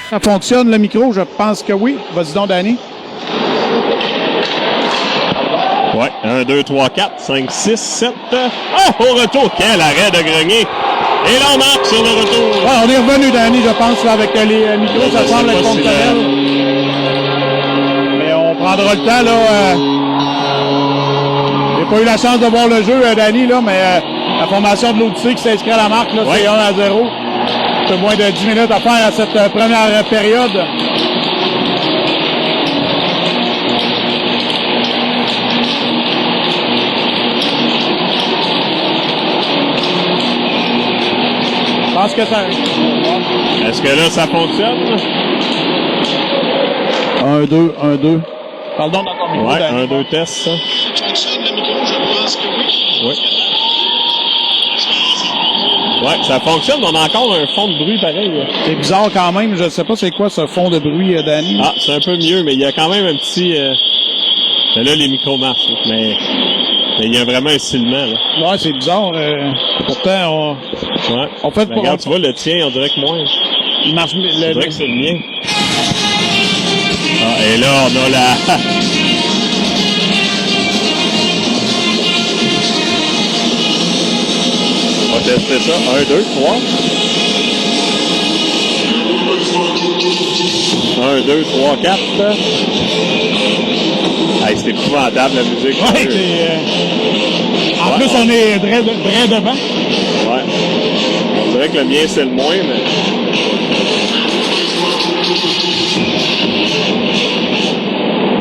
Ça fonctionne, le micro? Je pense que oui. Vas-y donc, Danny. Ouais, 1, 2, 3, 4, 5, 6, 7. Oh, au retour, quel arrêt de Grenier. Et là, on marque sur le retour. Ouais, on est revenu, Danny, je pense, là, avec les micros. Ça semble être fonctionnel. Mais on prendra le temps, là. J'ai pas eu la chance de voir le jeu, Danny, là, mais la formation de l'Odyssée qui s'inscrit à la marque, là, c'est 1-0. Un peu moins de 10 minutes à faire à cette première période. Je pense que ça... Est-ce que là, ça fonctionne? 1-2, 1-2. Parle donc dans ton micro, ouais, Danny. 1-2 test, ça. Fonctionne le micro, je pense que oui. Oui. Ouais, ça fonctionne, mais on a encore un fond de bruit pareil. C'est bizarre quand même, je sais pas c'est quoi ce fond de bruit, Danny. Ah, c'est un peu mieux, mais il y a quand même un petit... Là, les micros marchent, mais il y a vraiment un silement, là. Ouais, c'est bizarre. Pourtant, on fait pour... Regarde, tu vois, le tien, on dirait que moins. Il marche... On dirait que c'est le mien. Ah, et là, on a la... On va tester ça. 1, 2, 3. 1, 2, 3, 4. Hey, c'est épouvantable, la musique. Ouais, en plus, on est vrai devant. Ouais. On dirait que le mien, c'est le moins, mais...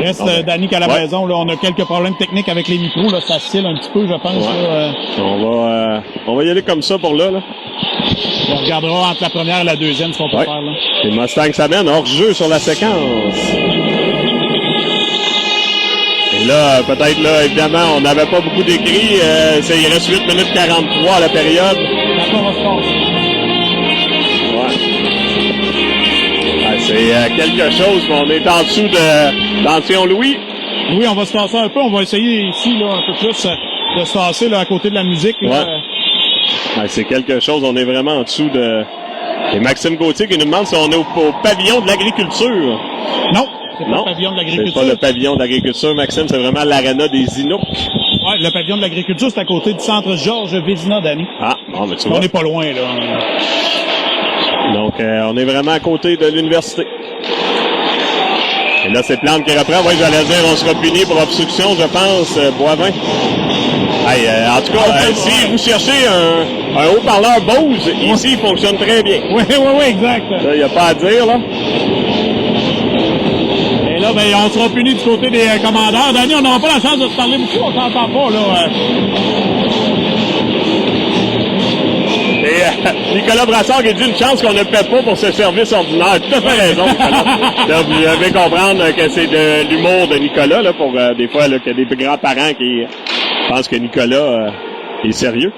Reste, Danny, qu'à la maison, là, on a quelques problèmes techniques avec les micros, là, ça oscille un petit peu, je pense. Ouais. Là, on va y aller comme ça pour là. On regardera entre la première et la deuxième ce qu'on peut faire. Là. Les Mustangs s'amènent hors-jeu sur la séquence. Et là, peut-être, là, évidemment, on n'avait pas beaucoup d'écrits. Il reste 8 minutes 43 à la période. D'accord, on va se passer. C'est quelque chose, mais on est en dessous d'Ancien Louis. Oui, on va se tasser un peu. On va essayer ici, là, un peu plus de se tasser, là, à côté de la musique. Là. C'est quelque chose. On est vraiment en dessous de... Et Maxime Gauthier qui nous demande si on est au pavillon de l'agriculture. Non, c'est pas le pavillon de l'agriculture. C'est pas le pavillon de l'agriculture, Maxime. C'est vraiment l'aréna des Inuits. Ouais, le pavillon de l'agriculture, c'est à côté du centre Georges Vézina, Danny. Ah, bon, mais tu vois. On n'est pas loin, là. Donc, on est vraiment à côté de l'université. Et là, c'est Plante qui reprend. Oui, j'allais dire, on sera puni pour obstruction, je pense, Boivin. Hey, en tout cas, si vous cherchez un haut-parleur Bose, ici, il fonctionne très bien. Oui, exact. Là, il n'y a pas à dire, là. Et là, ben, on sera puni du côté des commandeurs. Danny, on n'aura pas la chance de se parler beaucoup, on s'entend pas, là. Et Nicolas Brassard qui dit une chance qu'on ne paie pas pour ce service ordinaire. Tout à fait raison, Nicolas. Là, vous devez comprendre que c'est de l'humour de Nicolas, là, pour des fois là, qu'il y a des grands-parents qui pensent que Nicolas est sérieux.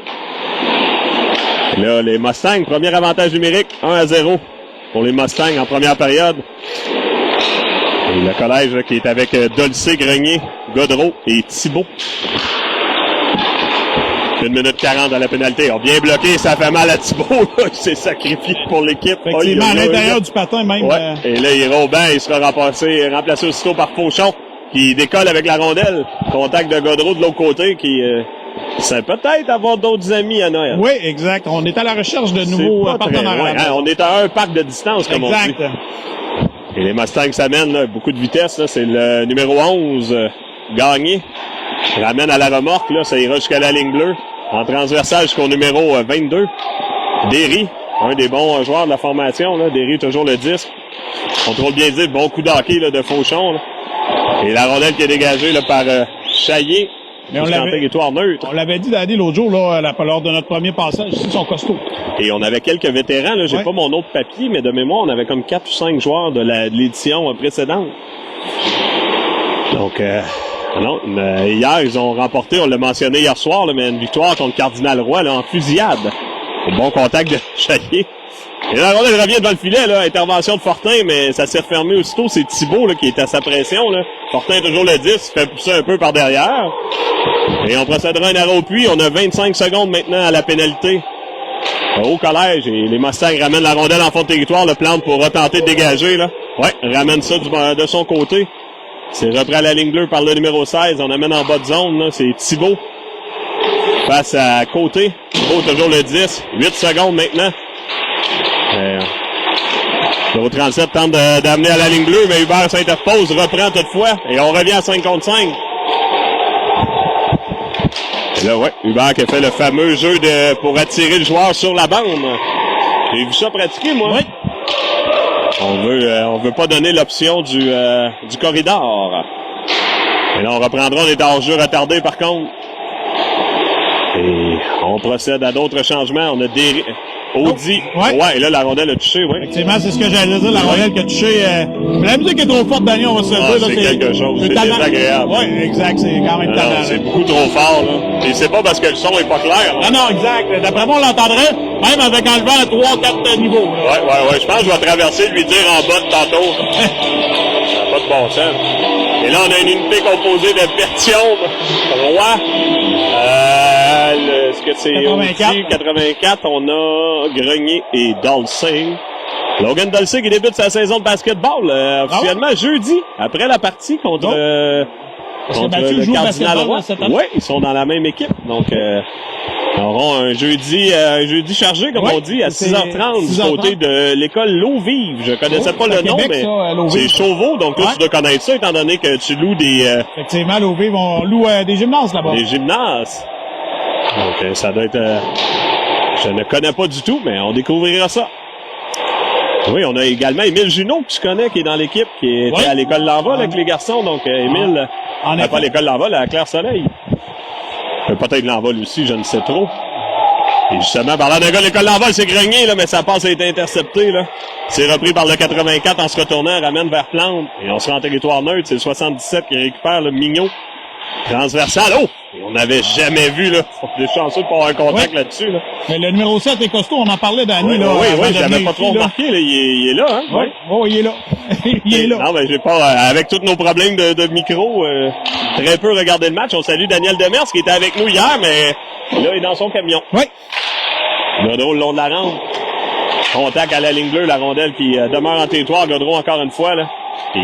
Et là, les Mustangs, premier avantage numérique, 1-0 pour les Mustangs en première période. Et le collège là, qui est avec Dolcé, Grenier, Godreau et Thibault. 1 minute 40 à la pénalité. On bien bloqué, ça fait mal à Thibault. Là. Il s'est sacrifié pour l'équipe. Effectivement, à l'intérieur du patin même. Ouais. Et là, il ira au banc. Il sera remplacé aussitôt par Fauchon, qui décolle avec la rondelle. Contact de Godreau de l'autre côté, qui sait peut-être avoir d'autres amis à Noël. Oui, exact. On est à la recherche de nouveaux partenaires. Ouais, hein, on est à un parc de distance, comme on dit. Et les Mustangs s'amènent, là, beaucoup de vitesse. Là, c'est le numéro 11, Gagné. Ramène à la remorque, là, ça ira jusqu'à la ligne bleue. En transversal jusqu'au numéro 22. Derry, un des bons joueurs de la formation. Là. Derry, toujours le 10. Contrôle bien dit, bon coup d'hockey là, de Fauchon. Là. Et la rondelle qui est dégagée là, par Chaillé. Mais on l'avait dit, Danny, l'autre jour, là, lors de notre premier passage, ici, ils sont costauds. Et on avait quelques vétérans. Là. J'ai pas mon autre papier, mais de mémoire, on avait comme 4 ou 5 joueurs de l'édition précédente. Donc... non, mais hier, ils ont remporté, on l'a mentionné hier soir, là, mais une victoire contre Cardinal Roy là, en fusillade. Au bon contact de Chaillé. Et là, on revient devant le filet, là, intervention de Fortin, mais ça s'est refermé aussitôt. C'est Thibault là, qui est à sa pression. Là. Fortin est toujours le 10, se fait pousser un peu par derrière. Et on procédera un arrêt au puits. On a 25 secondes maintenant à la pénalité. Au collège, et les Mustangs ramènent la rondelle en fond de territoire. Le Plante pour retenter de dégager, là. Ouais, ramène ça de son côté. C'est repris à la ligne bleue par le numéro 16. On amène en bas de zone, là. C'est Thibault. Face à côté. Thibault, toujours le 10. 8 secondes maintenant. Le 37 tente d'amener à la ligne bleue, mais Hubert s'interpose, reprend toutefois. Et on revient à 5 contre 5. Et là, ouais, Hubert qui a fait le fameux jeu pour attirer le joueur sur la bande. J'ai vu ça pratiquer, moi. Oui. On veut pas donner l'option du corridor. Et là, on reprendra, on est hors jeu retardé par contre. Et on procède à d'autres changements. On a des Audi. Ouais, et là, la rondelle a touché, oui. Effectivement, c'est ce que j'allais dire, la rondelle qui a touché. La musique est trop forte, Danny, on va se le dire. C'est quelque chose, c'est désagréable. Oui, exact, c'est quand même talent. C'est beaucoup trop fort, là. Et c'est pas parce que le son est pas clair. Là. Non, exact. D'après moi, on l'entendrait, même avec enlevant à 3-4 niveaux. Ouais. Je pense que je vais traverser, lui dire en bas de tantôt. Ça n'a pas de bon sens. Et là, on a une unité composée de Berthiaume, Roy, est-ce que c'est 84, on a Grenier et Dolcey. Logan Dolcey qui débute sa saison de basketball officiellement jeudi, après la partie contre le Cardinal Roy. Oui, ils sont dans la même équipe, donc ils auront un jeudi chargé, comme on dit, à 6h30 du côté de l'école L'Eau-Vive. Je connaissais pas le nom, mais c'est Chauveau, donc toi, tu dois connaître ça, étant donné que tu loues des... Effectivement, L'Eau-Vive, on loue des gymnases là-bas. Des gymnases. Donc, ça doit être... je ne connais pas du tout, mais on découvrira ça. Oui, on a également Émile Junot, que tu connais, qui est dans l'équipe, qui était à l'école Lanval avec les garçons. Donc, Émile, pas à l'école Lanval, à Claire-Soleil. Peut-être Lanval aussi, je ne sais trop. Et justement, parlant d'un gars de l'école Lanval, c'est Grenier, là, mais sa passe a été interceptée, là. C'est repris par le 84 en se retournant, ramène vers Plante. Et on sera en territoire neutre, c'est le 77 qui récupère le Mignot. Transversal, on n'avait jamais vu, là. On est chanceux de pas avoir un contact là-dessus, là. Mais le numéro 7 est costaud, on en parlait, Danny, là. Oui, j'avais pas trop remarqué, là. Il est là, hein? Oui, il est là. Il est là. Non, mais j'ai pas, avec tous nos problèmes de micro, très peu regardé le match. On salue Daniel Demers, qui était avec nous hier, mais là, il est dans son camion. Oui. Godreau le long de la rampe. Contact à la ligne bleue, la rondelle qui demeure en territoire. Godreau encore une fois, là. Puis,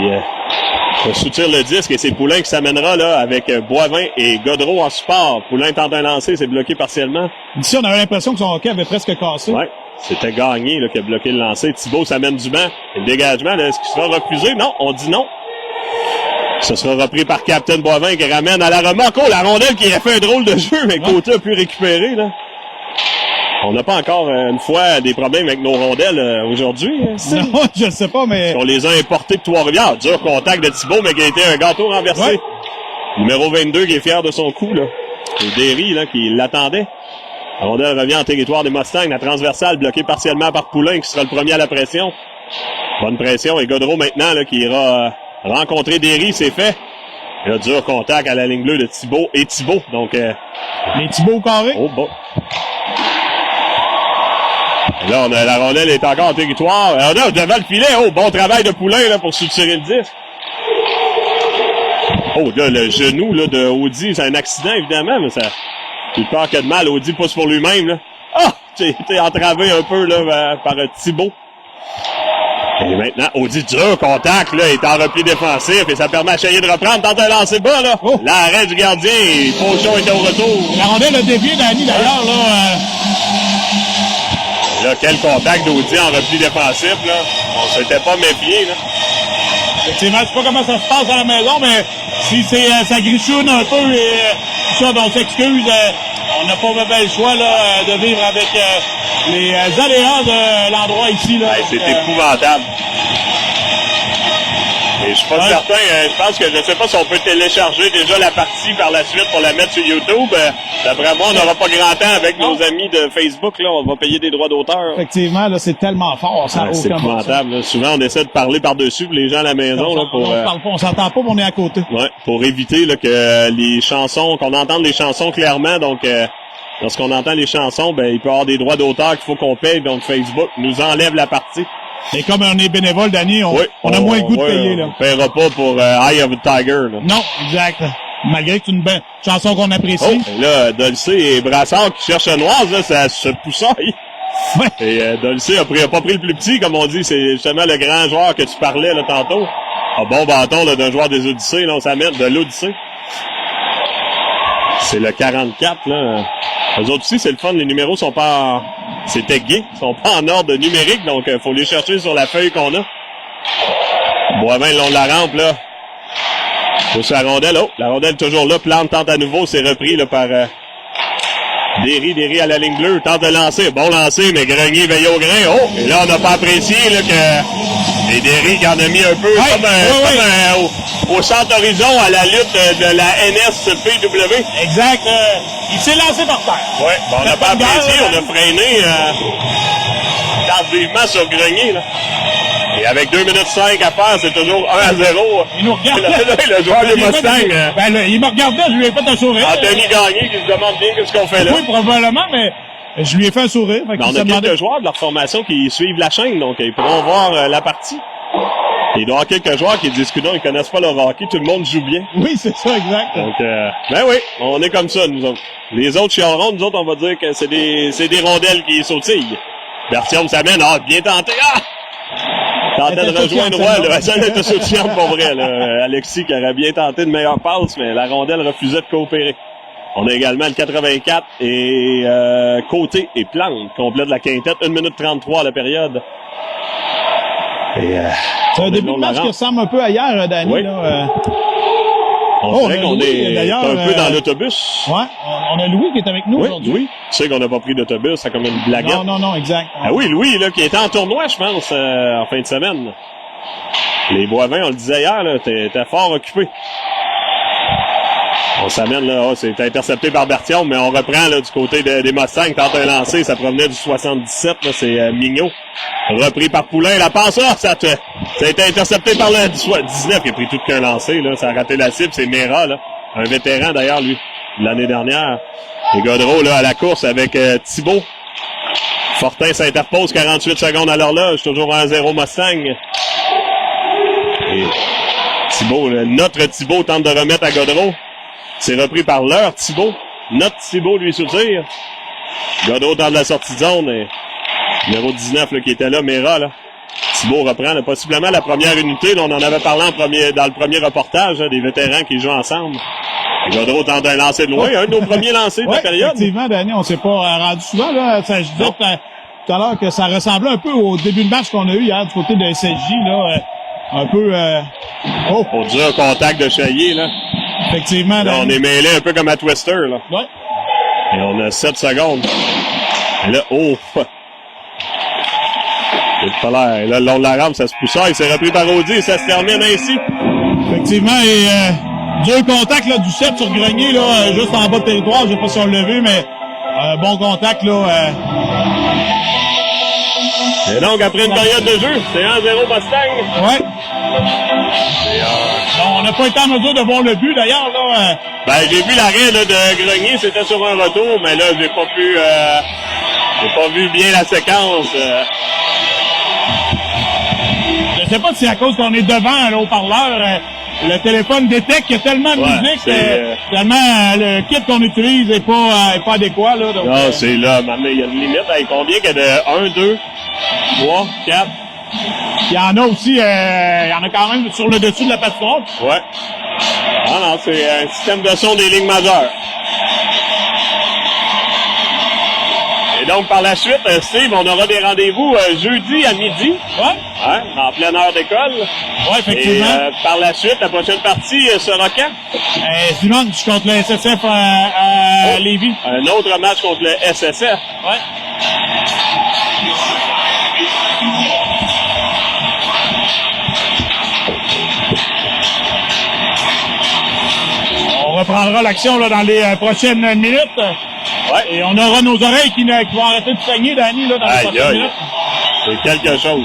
on soutire le disque et c'est Poulain qui s'amènera là avec Boivin et Godreau en support. Poulain tente un lancer, c'est bloqué partiellement. Ici, on avait l'impression que son hockey avait presque cassé. Ouais, c'était Gagné là, qui a bloqué le lancer. Thibault s'amène du banc. Et le dégagement, là, est-ce qu'il sera refusé? Non, on dit non. Ce sera repris par Captain Boivin qui ramène à la remorque. Oh, la rondelle qui a fait un drôle de jeu, mais Côté a pu récupérer. Là. On n'a pas encore, une fois, des problèmes avec nos rondelles aujourd'hui. Non, je ne sais pas, mais... On les a importés de Trois-Rivières. Dur contact de Thibault, mais qui a été un gâteau renversé. Ouais. Numéro 22 qui est fier de son coup, là. C'est Derry, là, qui l'attendait. La rondelle revient en territoire des Mustangs. La transversale bloquée partiellement par Poulain, qui sera le premier à la pression. Bonne pression. Et Godreau, maintenant, là, qui ira rencontrer Derry, c'est fait. Il y a dur contact à la ligne bleue de Thibault et Thibault. Donc, les Thibault carré. Oh, bon. Là, la rondelle est encore en territoire. On a devant le filet. Oh, bon travail de Poulain là, pour soutirer le disque. Oh, là, le genou là, de Audi, c'est un accident, évidemment, mais ça fait peur qu'il y a de mal. Audi pousse pour lui-même. Là. Ah! T'es entravé un peu là, par Thibault. Et maintenant, Audi dur contact, là, est en repli défensif et ça permet à Chaillé de reprendre. Tente un lancer bas, là. Oh. L'arrêt du gardien. Fauchon était au retour. La rondelle a dévié, Danny, d'ailleurs, là. Là, quel contact d'Audi en repli défensif, là. On s'était pas méfié, là. Effectivement, je sais pas comment ça se passe à la maison, mais si c'est ça grichoune un peu et ça, on s'excuse. On n'a pas le choix, là, de vivre avec les aléas de l'endroit ici, là. Hey, c'est épouvantable. Et je suis pas certain, je pense que je sais pas si on peut télécharger déjà la partie par la suite pour la mettre sur YouTube. D'après moi, on n'aura pas grand temps avec nos amis de Facebook, là, on va payer des droits d'auteur. Effectivement, là, c'est tellement fort, ça. C'est épouvantable. Souvent, on essaie de parler par-dessus pour les gens à la maison, là, pour... On parle pas, on s'entend pas, mais on est à côté. Ouais, pour éviter, là, que les chansons, qu'on entende les chansons clairement, donc, lorsqu'on entend les chansons, ben, il peut y avoir des droits d'auteur qu'il faut qu'on paye, donc Facebook nous enlève la partie. Et comme on est bénévole, Danny, on a moins le goût de payer, là. On paiera pas pour Eye of the Tiger, là. Non, exact. Malgré que c'est une belle chanson qu'on apprécie. Oh, là, Dolcey et Brassard qui cherchent Noise, là, ça se poussaille. Ouais. Et Dolce a pas pris le plus petit, comme on dit. C'est justement le grand joueur que tu parlais là tantôt. Un bon bâton là, d'un joueur des Odyssées, là, on s'amène de l'Odyssée. C'est le 44, là. Eux autres aussi, c'est le fun. Les numéros sont pas en... C'est tagué. Ils sont pas en ordre numérique, donc faut les chercher sur la feuille qu'on a. Boivin, le long de la rampe, là. Pousse la rondelle. Oh, la rondelle toujours là. Plante tente à nouveau. C'est repris, là, par Derry à la ligne bleue. Tente de lancer. Bon lancer, mais Grenier veille au grain. Oh! Et là, on n'a pas apprécié, là, que... Et Derry qui en a mis un peu au centre horizon à la lutte de la NSPW. Exact. Il s'est lancé par terre. Ouais, bon, on n'a pas apprécié, on a freiné tardivement sur Grenier, là. Et avec 2 minutes 5 à faire, c'est toujours 1-0. Il nous regarde. Le joueur de Mustang. Ben, là, il me regardait, je lui ai fait un sourire. Anthony Gagné qui se demande bien qu'est-ce qu'on fait là. Oui, probablement, mais je lui ai fait un sourire. Fait on a quelques joueurs de leur formation qui suivent la chaîne, donc ils pourront voir la partie. Il doit y avoir quelques joueurs qui disent que non, ils connaissent pas le hockey, tout le monde joue bien. Oui, c'est ça, exact. Donc, ben oui, on est comme ça, nous autres. Les autres chialeront, nous autres, on va dire que c'est des rondelles qui sautillent. Bertium s'amène, bien tenté, tentait de rejoindre Roy, là, ça était sautillante pour vrai, là. Alexis qui aurait bien tenté de meilleure passe, mais la rondelle refusait de coopérer. On a également le 84 et Côté et Plante, complet de la quintette, 1 minute 33 à la période. Et c'est un début de match qui ressemble un peu à hier, Danny. Oui. Là, on dirait qu'on est un peu dans l'autobus. Ouais, on a Louis qui est avec nous aujourd'hui. Oui, tu sais qu'on n'a pas pris d'autobus, c'est comme une blaguette. Non, exact. Ah oui, Louis, là, qui était en tournoi, je pense, en fin de semaine. Les Boivins, on le disait hier, là, t'es fort occupé. On s'amène, là, c'est intercepté par Bertium, mais on reprend, là, du côté des Mustangs, tente un lancer, ça provenait du 77, là, c'est Mignot. Repris par Poulain, la passe, ça a été intercepté par le 19, qui a pris tout qu'un lancer, là, ça a raté la cible, c'est Mera, là, un vétéran, d'ailleurs, lui, l'année dernière. Et Godreau, là, à la course avec Thibault. Fortin s'interpose, 48 secondes à l'horloge, toujours 1-0 Mustang. Et Thibault, notre Thibault tente de remettre à Godreau. C'est repris par leur Thibault. Notre Thibault lui soutire. Godreau tente la sortie de zone. Et numéro 19 là, qui était là, Mera. Là. Thibault reprend là, possiblement la première unité. Là, on en avait parlé dans le premier reportage, là, des vétérans qui jouent ensemble. Et Godreau tente un lancer de loin. Un de nos premiers lancers de la période. Effectivement, Danny, on s'est pas rendu souvent. Là. Ça, je disais tout à l'heure que ça ressemblait un peu au début de match qu'on a eu hier du côté de SSJ. Là, un peu... Pour dire un contact de Chaillé, là. Effectivement. Là, on est mêlé un peu comme à Twister, là. Ouais. Et on a 7 secondes. Et là, Et là, le long de la rampe, ça se poussait. Il s'est repris par Audi et ça se termine ainsi. Effectivement, et deux contacts là, du 7 sur Grenier, là, juste en bas de territoire. Je sais pas si on l'a vu, mais bon contact, là. Et donc, après une période de jeu, c'est 1-0 Mustang. Ouais. On n'a pas été en mesure de voir le but, d'ailleurs, là. J'ai vu l'arrêt là, de Grenier, c'était sur un retour, mais là, j'ai pas vu bien la séquence. Je sais pas si c'est à cause qu'on est devant le haut-parleur. Le téléphone détecte qu'il y a tellement de musique, tellement le kit qu'on utilise n'est pas adéquat. Là, donc, non, c'est là, maintenant, il y a une limite. Combien qu'il y a de 1, 2, 3, 4? Il y en a aussi, il y en a quand même sur le dessus de la patinoire. Ouais. Ah non, c'est un système de son des lignes majeures. Et donc, par la suite, Steve, on aura des rendez-vous jeudi à midi. Ouais. Hein, en pleine heure d'école. Ouais, effectivement. Et par la suite, la prochaine partie sera quand? Dimanche, contre le SSF à Lévis. Un autre match contre le SSF. Ouais. On reprendra l'action là, dans les prochaines minutes. Ouais. Et on aura nos oreilles qui vont arrêter de saigner, Danny, là, dans les prochaines minutes. C'est quelque chose.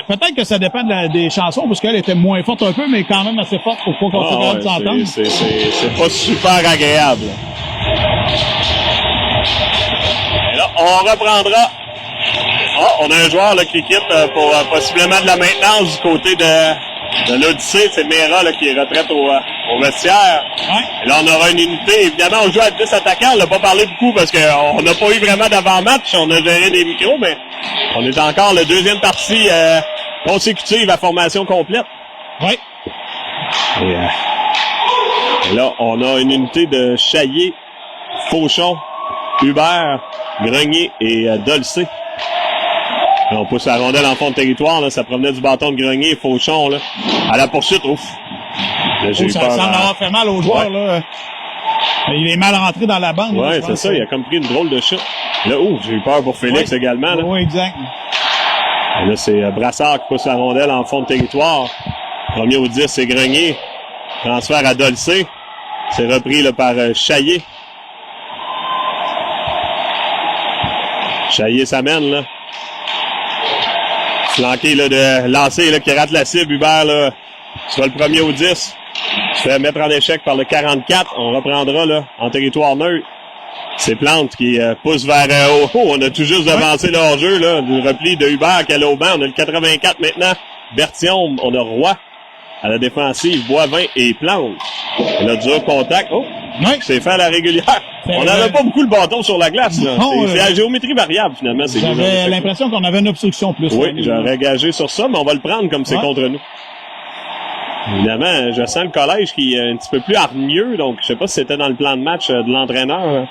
Peut-être que ça dépend des chansons, parce qu'elle était moins forte un peu, mais quand même assez forte pour qu'on soit capable de s'entendre. C'est pas super agréable. Et là, on reprendra. On a un joueur là, qui quitte pour possiblement de la maintenance du côté de l'Odyssée, c'est Mera là, qui est retraite au vestiaire. Ouais. Et là, on aura une unité. Évidemment, on joue à 10 attaquants. On n'a pas parlé beaucoup parce qu'on n'a pas eu vraiment d'avant-match. On a géré des micros, mais on est encore le deuxième partie consécutive à formation complète. Oui. Et là, on a une unité de Chaillé, Fauchon, Hubert, Grenier et Dolcé. On pousse la rondelle en fond de territoire. Là, ça provenait du bâton de Grenier et Fauchon. Là, à la poursuite, ouf. Là, j'ai eu Ça peur, semble avoir fait mal au joueur. Ouais. Là. Il est mal rentré dans la bande. Ouais, c'est ça. Il a comme pris une drôle de chute. Là, j'ai eu peur pour Félix également. Là. Oui, exact. Et là, c'est Brassard qui pousse la rondelle en fond de territoire. Premier au 10, c'est Grenier. Transfert à Dolcé. C'est repris là, par Chaillé. Chaillé s'amène, là. Flanqué là, de lancer là, qui rate la cible. Hubert, là, sera le premier au 10. Se fait mettre en échec par le 44. On reprendra là, en territoire neutre. C'est Plante qui pousse vers haut. On a tout juste avancé le hors-jeu, là, du repli de Hubert qui est au banc. On a le 84 maintenant. Berthiaume, on a Roy à la défensive, Boivin et Plante. Et là, dur contact. Oh! Oui. C'est fait à la régulière. On n'avait pas beaucoup le bâton sur la glace. Là. Non, c'est la géométrie variable, finalement. J'avais l'impression qu'on avait une obstruction plus. Oui, j'aurais gagé sur ça, mais on va le prendre comme c'est contre nous. Évidemment, je sens le collège qui est un petit peu plus hargneux, donc je sais pas si c'était dans le plan de match de l'entraîneur.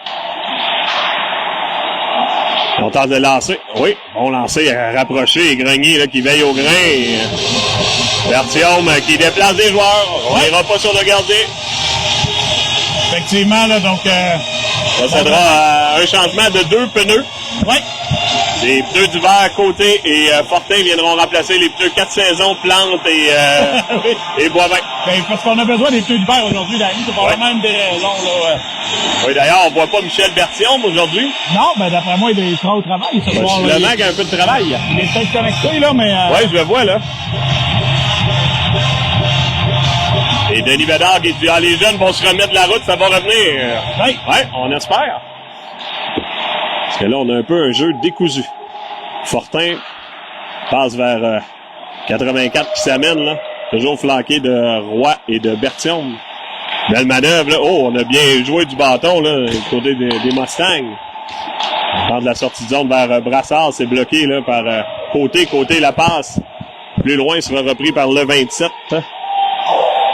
On tente de lancer. Oui, bon lancer, rapproché. Grenier là, qui veille au grain. Berthiaume qui déplace des joueurs. On n'ira pas sur le gardien. Effectivement, là, donc... Ça cédera à un changement de 2 pneus. Oui. Les pneus d'hiver côté et Fortin viendront remplacer les pneus 4 saisons, Plante et Boivin. Ben, parce qu'on a besoin des pneus d'hiver aujourd'hui, Danny. C'est pas vraiment une des raisons, là. Oui, d'ailleurs, on voit pas Michel Berthiaume aujourd'hui. Non, ben, d'après moi, il sera au travail ce soir. Le mec a un peu de travail. Il est peut-être connecté, là, mais... Oui, je le vois, là. Et Denis Bédard qui dit, les jeunes vont se remettre de la route, ça va revenir. Oui. Ouais, on espère. Parce que là, on a un peu un jeu décousu. Fortin passe vers 84 qui s'amène, là. Toujours flanqué de Roy et de Berthiaume. Belle manœuvre, là. Oh, on a bien joué du bâton, là, du côté des Mustangs. On prend de la sortie de zone vers Brassard, c'est bloqué, là, par côté la passe. Plus loin, sera repris par le 27.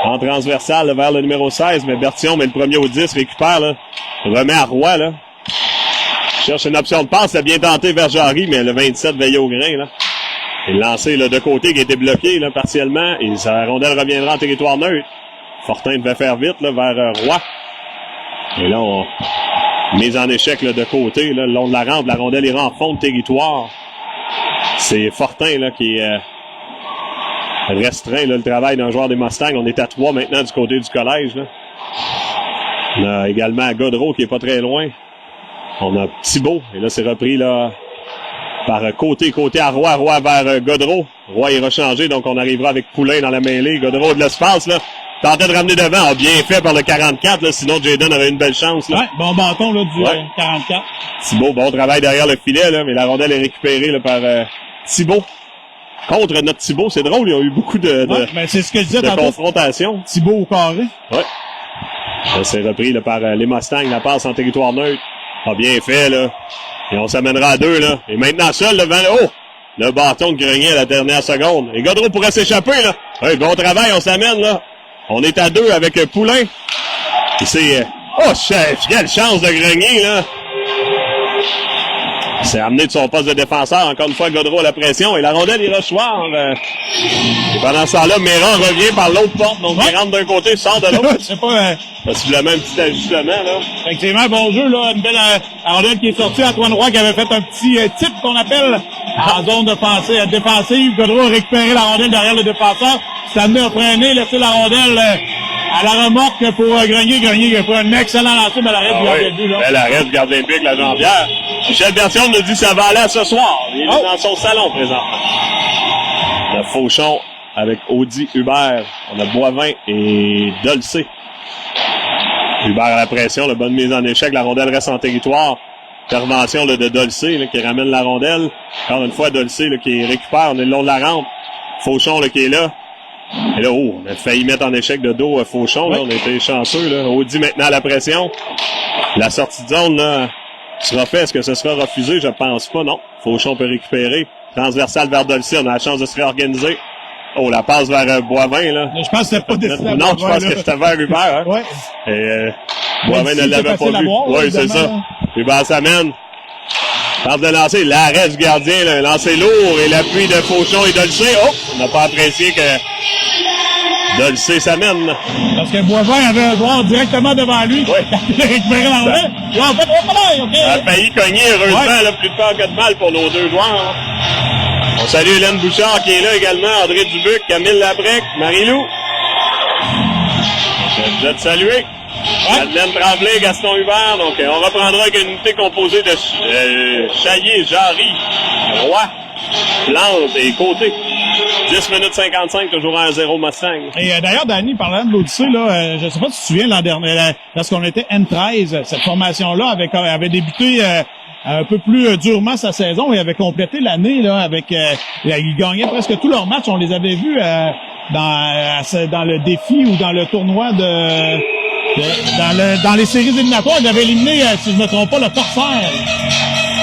En transversal, là, vers le numéro 16, mais Berthiaume est le premier au 10, récupère, là. Remet à Roy, là. Cherche une option de passe, ça a bien tenté vers Jarry, mais le 27 veille au grain, là. Et le lancé, là, de côté qui a été bloqué, là, partiellement, et sa rondelle reviendra en territoire neutre. Fortin devait faire vite, là, vers Roy. Et là, on mise en échec, là, de côté, là, le long de la rampe, la rondelle ira en fond de territoire. C'est Fortin, là, qui restreint, là, le travail d'un joueur des Mustangs. On est à 3 maintenant du côté du collège, là. On a également Godreau qui est pas très loin. On a Thibault, et là, c'est repris, là, par côté à Roy vers Godreau. Roy ira changer, donc on arrivera avec Poulain dans la mêlée. Godreau de l'espace, là. Tentait de ramener devant, bien fait par le 44, là, sinon Jayden avait une belle chance, là. Ouais, bon bâton, là, du 44. Thibault, bon travail derrière le filet, là, mais la rondelle est récupérée, là, par Thibault. Contre notre Thibault, c'est drôle, il y a eu beaucoup de c'est ce que je disais de tantôt. confrontation. Thibault au carré. Ouais. Là, c'est repris, là, par les Mustangs, la passe en territoire neutre. Ah, bien fait, là. Et on s'amènera à 2, là. Et maintenant seul, devant le bâton de Grenier à la dernière seconde. Et Godreau pourrait s'échapper, là. Ouais, bon travail, on s'amène, là. On est à 2 avec Poulain. Et c'est... oh, chef, quelle chance de Grenier, là. C'est amené de son poste de défenseur. Encore une fois, Godreau à la pression. Et la rondelle ira soir. Et pendant ce temps-là, Méran revient par l'autre porte. Donc, il rentre d'un côté, sort de l'autre. C'est pas... Possiblement un petit ajustement, là. Effectivement, bon jeu, là. Une belle rondelle qui est sortie. Antoine Roy qui avait fait un petit type qu'on appelle en zone défensive. Godreau a récupéré la rondelle derrière le défenseur. Stanley a freiné, laissé la rondelle à la remorque pour Grenier. Grenier qui a fait un excellent lancer, mais l'arrêt du gardien de but, là. Bel arrêt du gardien de but avec la jambière. Michel Berthiaume nous dit que ça va aller à ce soir. Il est dans son salon présentement. On a Fauchon avec Audi Hubert. On a Boivin et Dolcé. Hubert à la pression, la bonne mise en échec. La rondelle reste en territoire. Intervention là, de Dolcé là, qui ramène la rondelle. Encore une fois, Dolcé là, qui récupère. On est le long de la rampe. Fauchon là, qui est là. Et là, on a failli mettre en échec de dos Fauchon. Là, on était chanceux. Là. Audi maintenant à la pression. La sortie de zone là, sera faite. Est-ce que ce sera refusé? Je pense pas. Non. Fauchon peut récupérer. Transversal vers Dolcy. On a la chance de se réorganiser. Oh, la passe vers Boivin. Là. Je pense que c'était pas décidé. Non, je pense que c'était vers Hubert. Hein. Ouais. Et Boivin ne l'avait pas vu. Oui, c'est ça. Hubert s'amène. Tente de lancer, l'arrêt du gardien, là, lancer lourd et l'appui de Fauchon et Dolcé. Oh, on n'a pas apprécié que Dolcé s'amène. Parce que Boivin avait un joueur directement devant lui. Oui. Il a récupéré l'envers. Et en fait, OK. Il a failli cogner, heureusement, là, plus de peur que de mal pour nos deux joueurs. On salue Hélène Bouchard qui est là également, André Dubuc, Camille Labrec, Marie-Lou. Je vais te saluer. Madeleine Tremblay, Gaston Hubert. Donc, on reprendra avec une unité composée de Chaillé, Jarry, Roy, Plante et Côté. 10 minutes 55, toujours à 1-0 Mustang. Et d'ailleurs, Danny, parlant de l'Odyssée, là, je sais pas si tu te souviens l'an dernier, lorsqu'on était N13, cette formation-là avait débuté un peu plus durement sa saison et avait complété l'année là avec ils gagnaient presque tous leurs matchs. On les avait vus dans le défi ou dans le tournoi dans les séries éliminatoires. Ils avaient éliminé, si je me trompe pas, le Corsaire.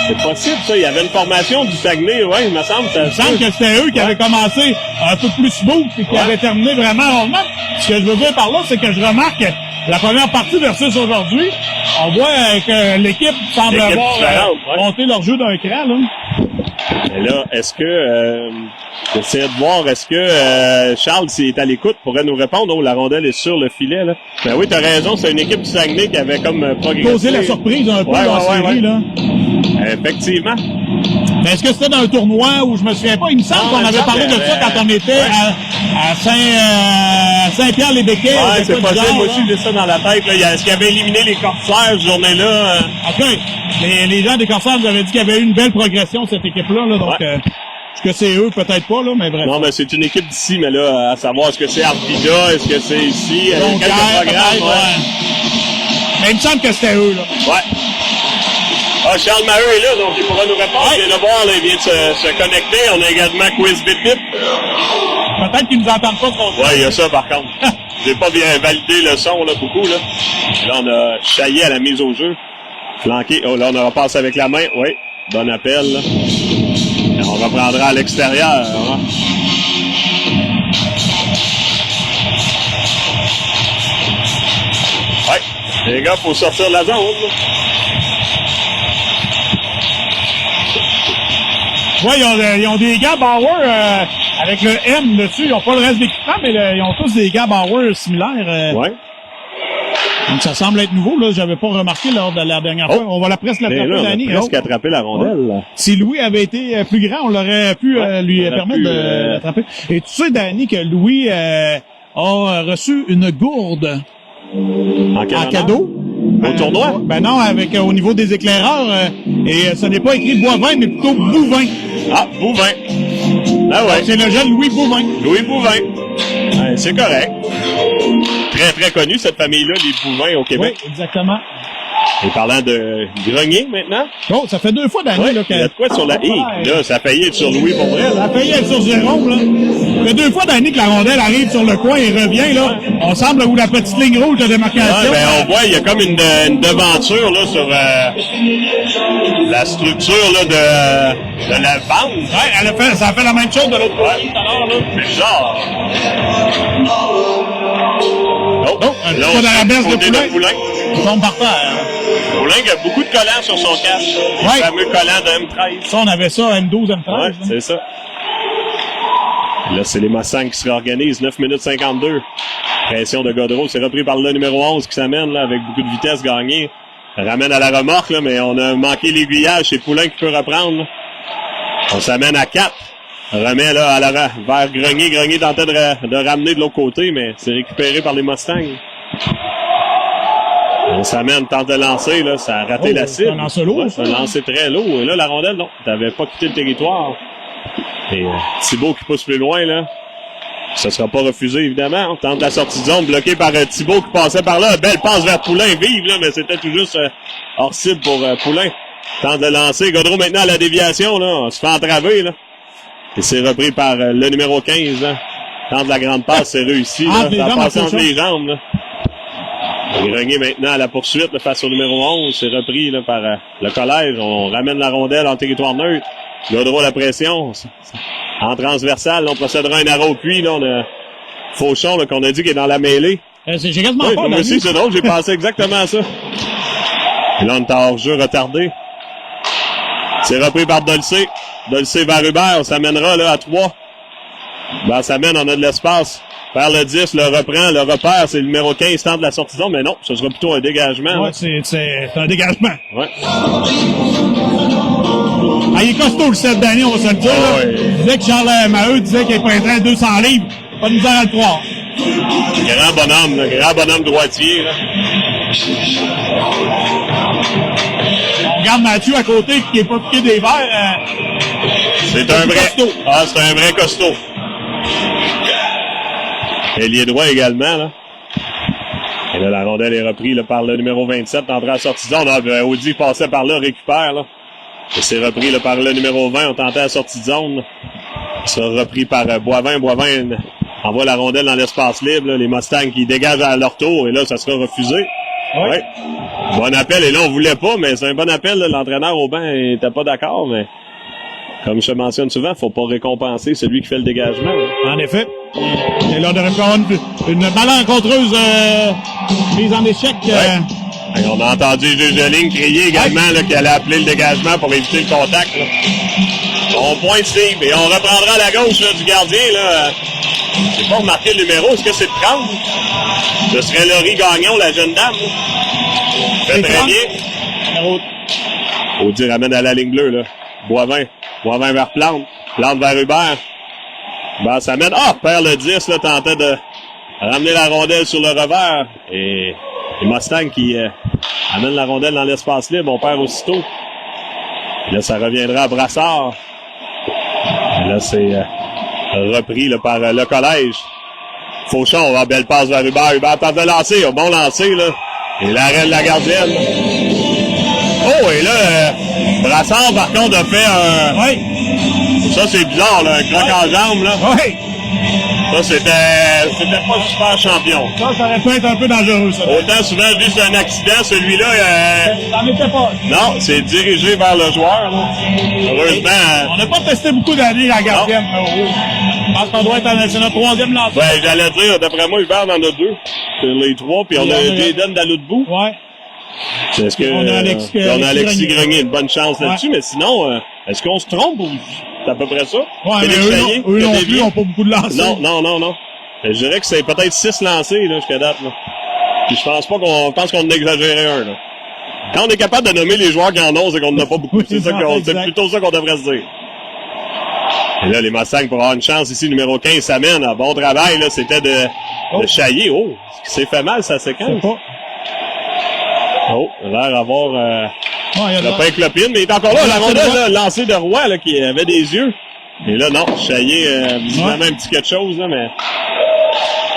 C'est possible, ça. Il y avait une formation du Saguenay, ouais, il me semble. Il me semble que c'était eux qui avaient commencé un peu plus smooth et qui avaient terminé vraiment rondement. Ce que je veux dire par là, c'est que je remarque la première partie versus aujourd'hui, on voit que l'équipe semble avoir monté leur jeu d'un cran, là. Et là, est-ce que j'essaie de voir, est-ce que Charles, s'il est à l'écoute, pourrait nous répondre? Oh, la rondelle est sur le filet, là. Ben oui, t'as raison, c'est une équipe du Saguenay qui avait comme progressé. Causé la surprise un peu dans la série, là. Effectivement. Mais est-ce que c'était dans un tournoi où je me souviens pas? Il me semble qu'on avait parlé de ça quand on était à Saint-Pierre-les-Béquets. Ouais, c'est possible. Moi aussi, j'ai ça dans la tête. Est-ce qu'il avait éliminé les Corsaires cette journée-là? Après, les gens des Corsaires nous avaient dit qu'il y avait eu une belle progression, cette équipe-là. Là, donc, est-ce que c'est eux? Peut-être pas, là, mais bref. Non, mais c'est une équipe d'ici, mais là, à savoir, est-ce que c'est Arvida? Est-ce que c'est ici? Donc, quelques programmes, mais il me semble que c'était eux, là. Ouais. Ah, Charles Maheu est là, donc il pourra nous répondre. Il vient de voir, là, il vient de se connecter. On a également Quiz Bip Bip. Peut-être qu'ils nous entendent pas trop. Ouais, il y a ça, par contre. J'ai pas bien validé le son, là, beaucoup, là. Et là, on a Chaillé à la mise au jeu. Flanqué. Oh, là, on a repassé avec la main. Oui. Bon appel, là. Et on reprendra à l'extérieur, hein. Ouais. Les gars, faut sortir de la zone, là. Ouais, ils ont des gars Bauer avec le M dessus. Ils n'ont pas le reste d'équipement, mais ils ont tous des gars Bauer similaires. Ouais. Donc ça semble être nouveau, là. J'avais pas remarqué lors de la dernière fois. On va presque l'attraper, Danny. On a presque attrapé la rondelle. Là. Si Louis avait été plus grand, on l'aurait pu lui permettre de l'attraper. Et tu sais, Danny, que Louis a reçu une gourde en cadeau. Au tournoi? Ben non, avec au niveau des éclaireurs. Et ce n'est pas écrit Boivin, mais plutôt Bouvin. Ah, Bouvin. Ah ouais. C'est le jeune Louis Bouvin. Louis Bouvin. Ouais, c'est correct. Très, très connu, cette famille-là, les Bouvins au Québec. Oui, exactement. Et parlant de Grenier, maintenant. Oh, ça fait 2 fois d'année, là, il y a de quoi sur la là, ça a failli être sur Louis pour vrai. Ça a failli être sur Jérôme, là. Ça fait 2 fois d'année que la rondelle arrive sur le coin et revient, là. On semble où la petite ligne rouge de démarcation. Ouais, ben, on voit, il y a comme une devanture, là, sur, la structure, là, de la bande. Ouais, ça a fait la même chose de l'autre côté, tout à l'heure, là. Mais genre. Là, on a la baisse de Poulain. Il tombe par terre. Poulain qui a beaucoup de collants sur son casque. Le fameux collant de M13. Ça, on avait ça, M12, M13. Ouais, c'est ça. Là, c'est les Mustangs qui se réorganisent. 9 minutes 52. Pression de Godreau. C'est repris par le numéro 11 qui s'amène, là, avec beaucoup de vitesse gagnée. Ramène à la remorque, là, mais on a manqué l'aiguillage. C'est Poulain qui peut reprendre, là. On s'amène à 4. Remet, là, vers Grenier. Grenier tentait de ramener de l'autre côté, mais c'est récupéré par les Mustangs. On s'amène, tente de lancer, là, ça a raté la cible. Un lancer lourd, un lancer très lourd. Et là, la rondelle, non, t'avais pas quitté le territoire. Et Thibault qui pousse plus loin, là. Ça sera pas refusé, évidemment. On tente la sortie de zone, bloquée par Thibault qui passait par là. Belle passe vers Poulain, vive, là, mais c'était tout juste hors cible pour Poulain. Tente de lancer. Godreau maintenant à la déviation, là. On se fait entraver, là. Et c'est repris par le numéro 15, là. Tente la grande passe, c'est réussi. Entre les Ça a jambes, passé entre Fauchon. les jambes. Là. Grenier maintenant à la poursuite là, face au numéro 11. C'est repris là, par le collège. On ramène la rondelle en territoire neutre. Gaudreau la pression. En transversale, là, on procédera un arrêt au puits. Là, on a Fauchon là, qu'on a dit qu'il est dans la mêlée. J'ai quasiment Oui, pas moi aussi, c'est drôle, j'ai pensé exactement à ça. Et là, on est en hors-jeu retardé. C'est repris par Dolcé. Dolcé vers Hubert, on s'amènera là à 3. Ben, ça mène, on a de l'espace. Vers le 10, le reprend, le repère, c'est le numéro 15, tente de la sortie zone, mais non, ce sera plutôt un dégagement. Ouais, c'est un dégagement. Ouais. Ah, il est costaud le 7 d'année, on va se le dire. Ah, Là. ouais. Il disait que Charles Maheu disait qu'il prêterait à 200 livres. Pas de misère à le croire. Grand bonhomme droitier. Là. On regarde Mathieu à côté qui est pas piqué des verres. C'est un vrai costaud. Ah, c'est un vrai costaud. Ailier droit également, là. Et là, la rondelle est reprise là, par le numéro 27, entrée à sortie de zone. Ah, ben, Audi passait par là, récupère, là. Et c'est repris là, par le numéro 20, on tentait la sortie de zone. Ça repris par Boivin. Boivin envoie la rondelle dans l'espace libre, là. Les Mustangs qui dégagent à leur tour, et là, ça sera refusé. Oui. Ouais. Bon appel, et là, on voulait pas, mais c'est un bon appel, là. L'entraîneur au banc était pas d'accord, mais comme je te mentionne souvent, faut pas récompenser celui qui fait le dégagement. Là. En effet. Et là, on aurait encore une malencontreuse mise en échec. Et on a entendu Jugeline crier également là, qu'il allait appeler le dégagement pour éviter le contact. Là. On pointe Steve et on reprendra à la gauche là, du gardien. Là. J'ai pas remarqué le numéro. Est-ce que c'est 30? Ce serait Laurie Gagnon, la jeune dame. Là. Fait très bien. Audi ramène à la ligne bleue. Là. Boivin vers Plante. Plante vers Hubert. Ben, ça mène. Ah, perd le 10, là, tentait de ramener la rondelle sur le revers. Et les Mustangs qui amènent la rondelle dans l'espace libre, on perd aussitôt. Là, ça reviendra à Brassard. Et là, c'est repris là, par le collège. Fauchon, belle passe vers Hubert. Hubert tente de lancer, un bon lancer, là. Et l'arrêt de la gardienne. Oh, et là, Brassard, par contre, a fait un... Oui. Ça, c'est bizarre, là, un croc en jambe, là. Oui. Ça, c'était pas super champion. Ça aurait pu être un peu dangereux, ça. Autant souvent, vu que c'est un accident, celui-là, Ça n'en était pas. non, c'est dirigé vers le joueur, là. Heureusement, On n'a pas testé beaucoup d'années la gardienne. Je pense qu'on doit être c'est notre troisième lanceur. ben, j'allais dire, d'après moi, Hubert en a 2. C'est les 3, puis on a Jaden à l'autre bout. Ouais. Est-ce que, On a Alexis on a Alexis Grenier. Grenier, une bonne chance là-dessus, mais sinon, est-ce qu'on se trompe ou c'est à peu près ça? Ouais, mais Félix Chaillé, eux non Cadet plus Bien? n'ont pas beaucoup de lancers. Non. Je dirais que c'est peut-être 6 lancés, là, jusqu'à date, là. Puis je pense pas qu'on en exagérait un, là. Quand on est capable de nommer les joueurs qui en ont, c'est qu'on n'en a pas beaucoup. Oui, C'est plutôt ça qu'on devrait se dire. Et là, les Mustangs pour avoir une chance ici, numéro 15, ça mène. Bon travail, là, c'était de Chaillé. Oh, ce qui s'est fait mal, sa séquence. Pas. Oh, il a l'air d'avoir Ouais, le pain clopine, mais il est encore là, la rondelle, là, lancée de Roy, là, qui avait des yeux. Et là, non, Chaillé, visiblement un petit quelque chose, là, mais...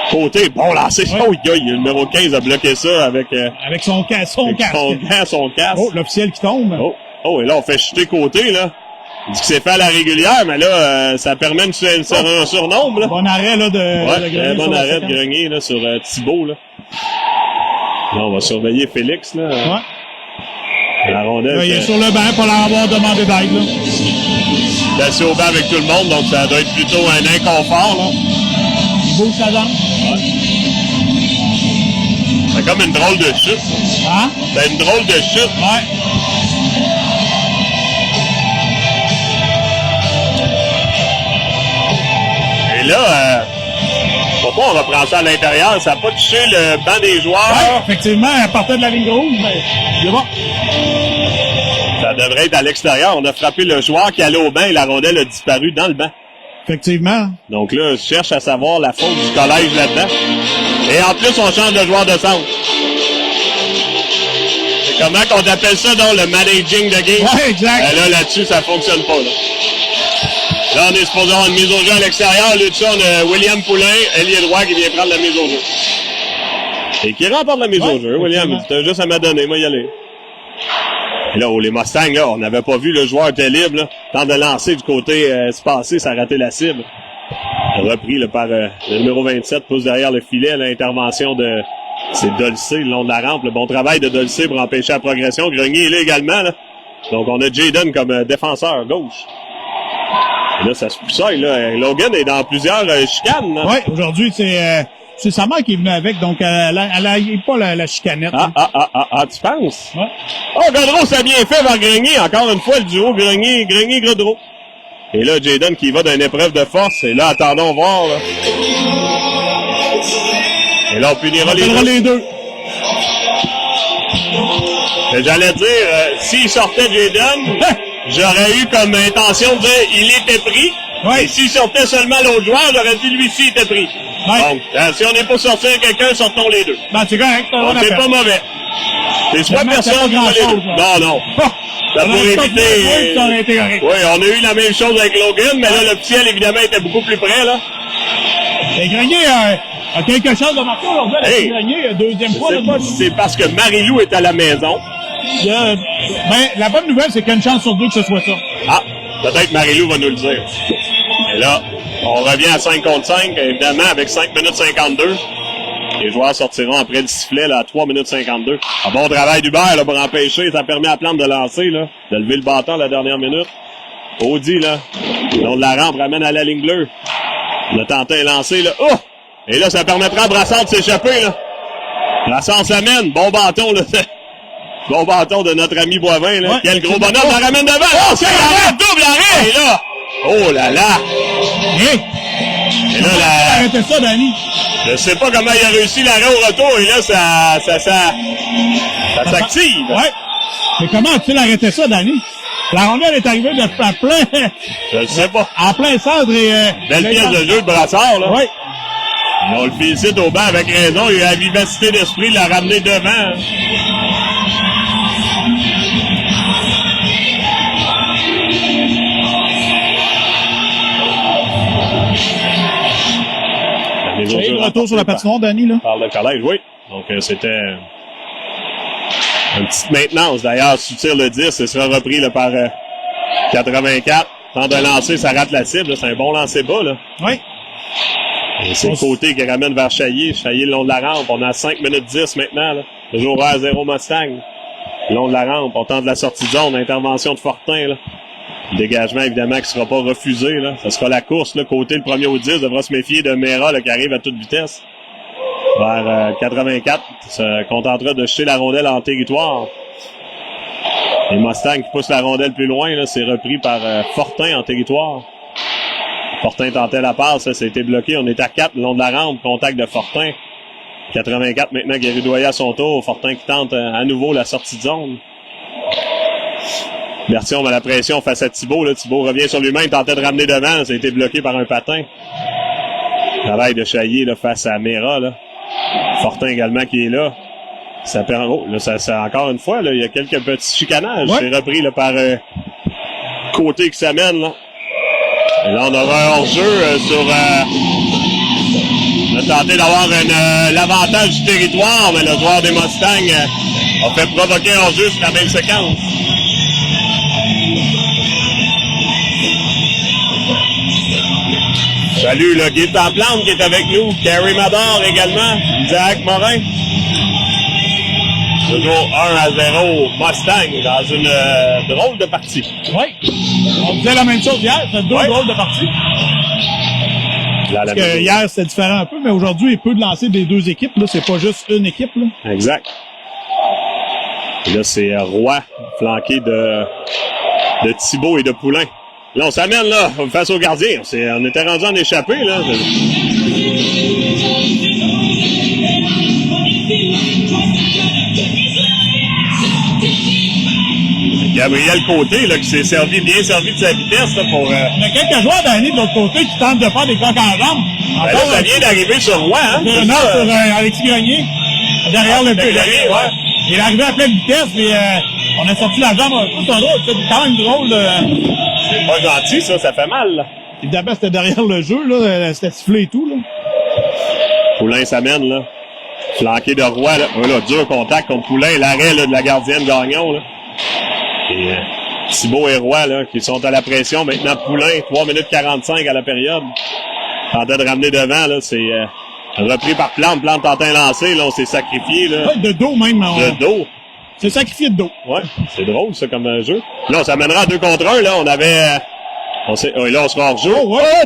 Côté, bon lancer. Ouais. Oh, le numéro 15 a bloqué ça avec avec son casque. son casque. Oh, l'officiel qui tombe. Oh, et là, on fait chuter côté, là. Il dit que c'est fait à la régulière, mais là, ça permet un surnombre, là. Bon arrêt, là, de Ouais, Grenier bon sur la arrêt de séquence. Grenier, là, sur Thibault, là. Là, on va surveiller Félix, là. Ouais. La rondelle. Là, il est sur le banc, pas l'avoir demandé d'aide, là. Il est assis au banc avec tout le monde, donc ça doit être plutôt un inconfort, là. Il bouge sa jambe. C'est comme une drôle de chute. Hein? C'est une drôle de chute. Ouais. Et là, pourquoi on reprend ça à l'intérieur? Ça n'a pas touché le banc des joueurs. Ouais, effectivement, elle partait de la ligne rouge, mais c'est bon. Ça devrait être à l'extérieur. On a frappé le joueur qui allait au banc et la rondelle a disparu dans le banc. Effectivement. Donc là, je cherche à savoir la faute du collège là-dedans. Et en plus, on change de joueur de centre. C'est comment qu'on appelle ça, donc, le managing de game? Ouais, exact. Là-dessus, ça fonctionne pas, là. Là, on est supposé avoir une mise au jeu à l'extérieur. Là, dessus, on a William Poulain, ailier droit, qui vient prendre la mise au jeu. Et qui remporte la mise au jeu. William, c'était juste à m'a donné. Moi, y aller. Et là, les Mustangs, là, on n'avait pas vu le joueur était libre, là. Tente de lancer du côté espacé, ça a raté la cible. repris là, par le numéro 27, pousse derrière le filet, l'intervention de... C'est Dolcé le long de la rampe. Le bon travail de Dolcé pour empêcher la progression. Grenier est là également. Là. Donc, on a Jayden comme défenseur gauche. Et là, ça se poussaille. Là. Logan est dans plusieurs chicanes. Oui, aujourd'hui, c'est sa mère qui est venue avec. Donc, elle a pas la chicanette. Tu penses? Ouais. Oh, Godreau, ça a bien fait vers Grenier. Encore une fois, le duo Grenier-Godreau. Et là, Jayden qui va d'une épreuve de force. Et là, attendons voir. Là. Et là, on punira les deux. J'allais dire, s'il sortait Jayden, j'aurais eu comme intention de dire il était pris. Ouais. Et s'il sortait seulement l'autre joueur, j'aurais dit lui-ci était pris. Ouais. Donc, si on n'est pas sorti quelqu'un, sortons les deux. Ben, c'est correct. Donc, c'est pas mauvais. C'est soit personne ou les deux. Non. Ça pour éviter. Ça aurait été correct. Oui, on a eu la même chose avec Logan, mais là, le ciel, évidemment, était beaucoup plus près, là. Et Grenier a quelque chose de marqué aujourd'hui avec Grenier, deuxième fois. Je sais pas si c'est parce que Marie-Lou est à la maison. La bonne nouvelle, c'est qu'il y a une chance sur deux que ce soit ça. Ah, peut-être Marie-Lou va nous le dire. Et là, on revient à 5 contre 5, évidemment, avec 5 minutes 52. Les joueurs sortiront après le sifflet là, à 3 minutes 52. Un bon travail d'Hubert là, pour empêcher. Ça permet à Plante de lancer, là, de lever le bâton à la dernière minute. Audi, là, le long de la rampe, ramène à la ligne bleue. Le tentin est lancé, là. Oh! Et là, ça permettra à Brassard de s'échapper, là. Brassard s'amène. Bon bâton, là. Bon bâton de notre ami Boivin, là. Ouais, quel gros bonhomme, la ramène devant. Oh, c'est l'arrêt, double arrêt! Et là, oh là là! Et là, Arrêtez ça, Danny. je sais pas comment il a réussi l'arrêt au retour. Et là, ça s'active. Ouais. Mais comment a-t-il arrêté ça, Danny? La rondelle est arrivée à plein... Je le sais pas. En plein centre et... Belle pièce de jeu de Brassard, là. Oui. On le félicite au banc avec raison. Il a la vivacité d'esprit de la ramener devant. Et le retour sur la patinoire, Danny, là. Par le collège, oui. Donc, c'était une petite maintenance. D'ailleurs, si tu tires le 10, ce sera repris là, par 84. Tente de lancer, ça rate la cible. C'est un bon lancer bas, là. Oui. Et c'est le côté qui ramène vers Chaillé. Chaillé le long de la rampe. On a 5 minutes 10 maintenant, là. Toujours à 0 Mustang. Le long de la rampe. On tente la sortie de zone. Intervention de Fortin, là. Le dégagement, évidemment, qui sera pas refusé, là. Ça sera la course, là. Côté le premier au 10 devra se méfier de Mera, là, qui arrive à toute vitesse. Vers 84. Se contentera de jeter la rondelle en territoire. Les Mustangs qui poussent la rondelle plus loin, là. C'est repris par Fortin en territoire. Fortin tentait la passe, ça a été bloqué. On est à 4 le long de la rampe. Contact de Fortin. 84 maintenant, Gary Doyer à son tour. Fortin qui tente à nouveau la sortie de zone. Berthiaume à la pression face à Thibault. Là. Thibault revient sur lui-même, tentait de ramener devant. Ça a été bloqué par un patin. Travail de Chaillé là, face à Mera. Là. Fortin également qui est là. Ça permet. Oh, là, ça encore une fois, là, il y a quelques petits chicanages. Ouais. C'est repris là, par Côté qui s'amène. Là. Et là, on aura un hors-jeu sur... on a tenté d'avoir l'avantage du territoire, mais le joueur des Mustangs a fait provoquer un hors-jeu sur la même séquence. Salut, le Guy Plante qui est avec nous. Carrie Mador également. Isaac Morin. Toujours 1-0 Mustang dans une drôle de partie. Oui. On disait la même chose hier. C'est deux drôles de parties. Parce que hier, c'était différent un peu, mais aujourd'hui, il peut lancer des deux équipes. Là, c'est pas juste une équipe. Là. Exact. Et là, c'est Roy, flanqué de Thibault et de Poulain. Là, on s'amène là, face au gardien. On était rendu en échappée, là. Gabriel Côté, là, qui s'est bien servi de sa vitesse, là, pour... Il y a quelques joueurs d'année de l'autre côté qui tentent de faire des coques en jambes. Ben là, ça vient d'arriver sur Roy, hein? Non, sur Alexis Grenier. Derrière le but. Ouais. Il est arrivé à pleine vitesse, mais on a sorti la jambe un peu. C'est drôle, c'est quand même drôle. C'est pas gentil, ça fait mal, là. Évidemment, c'était derrière le jeu, là. C'était sifflé et tout, là. Poulain s'amène, là. Flanqué de Roy, là. Là, dur contact contre Poulain. L'arrêt, là, de la gardienne Gagnon, là. Et Thibault et Roy, là, qui sont à la pression. Maintenant, Poulain, 3 minutes 45 à la période. Tentait de ramener devant, là, c'est repris par Plante. Plante tentait un lancer, là, on s'est sacrifié, là. Ouais, de dos même. De dos. C'est sacrifié de dos. Ouais, c'est drôle, ça, comme un jeu. Là, on s'amènera à 2 contre 1, là, on avait... là, on sera hors jeu. Oh, ouais. Oh,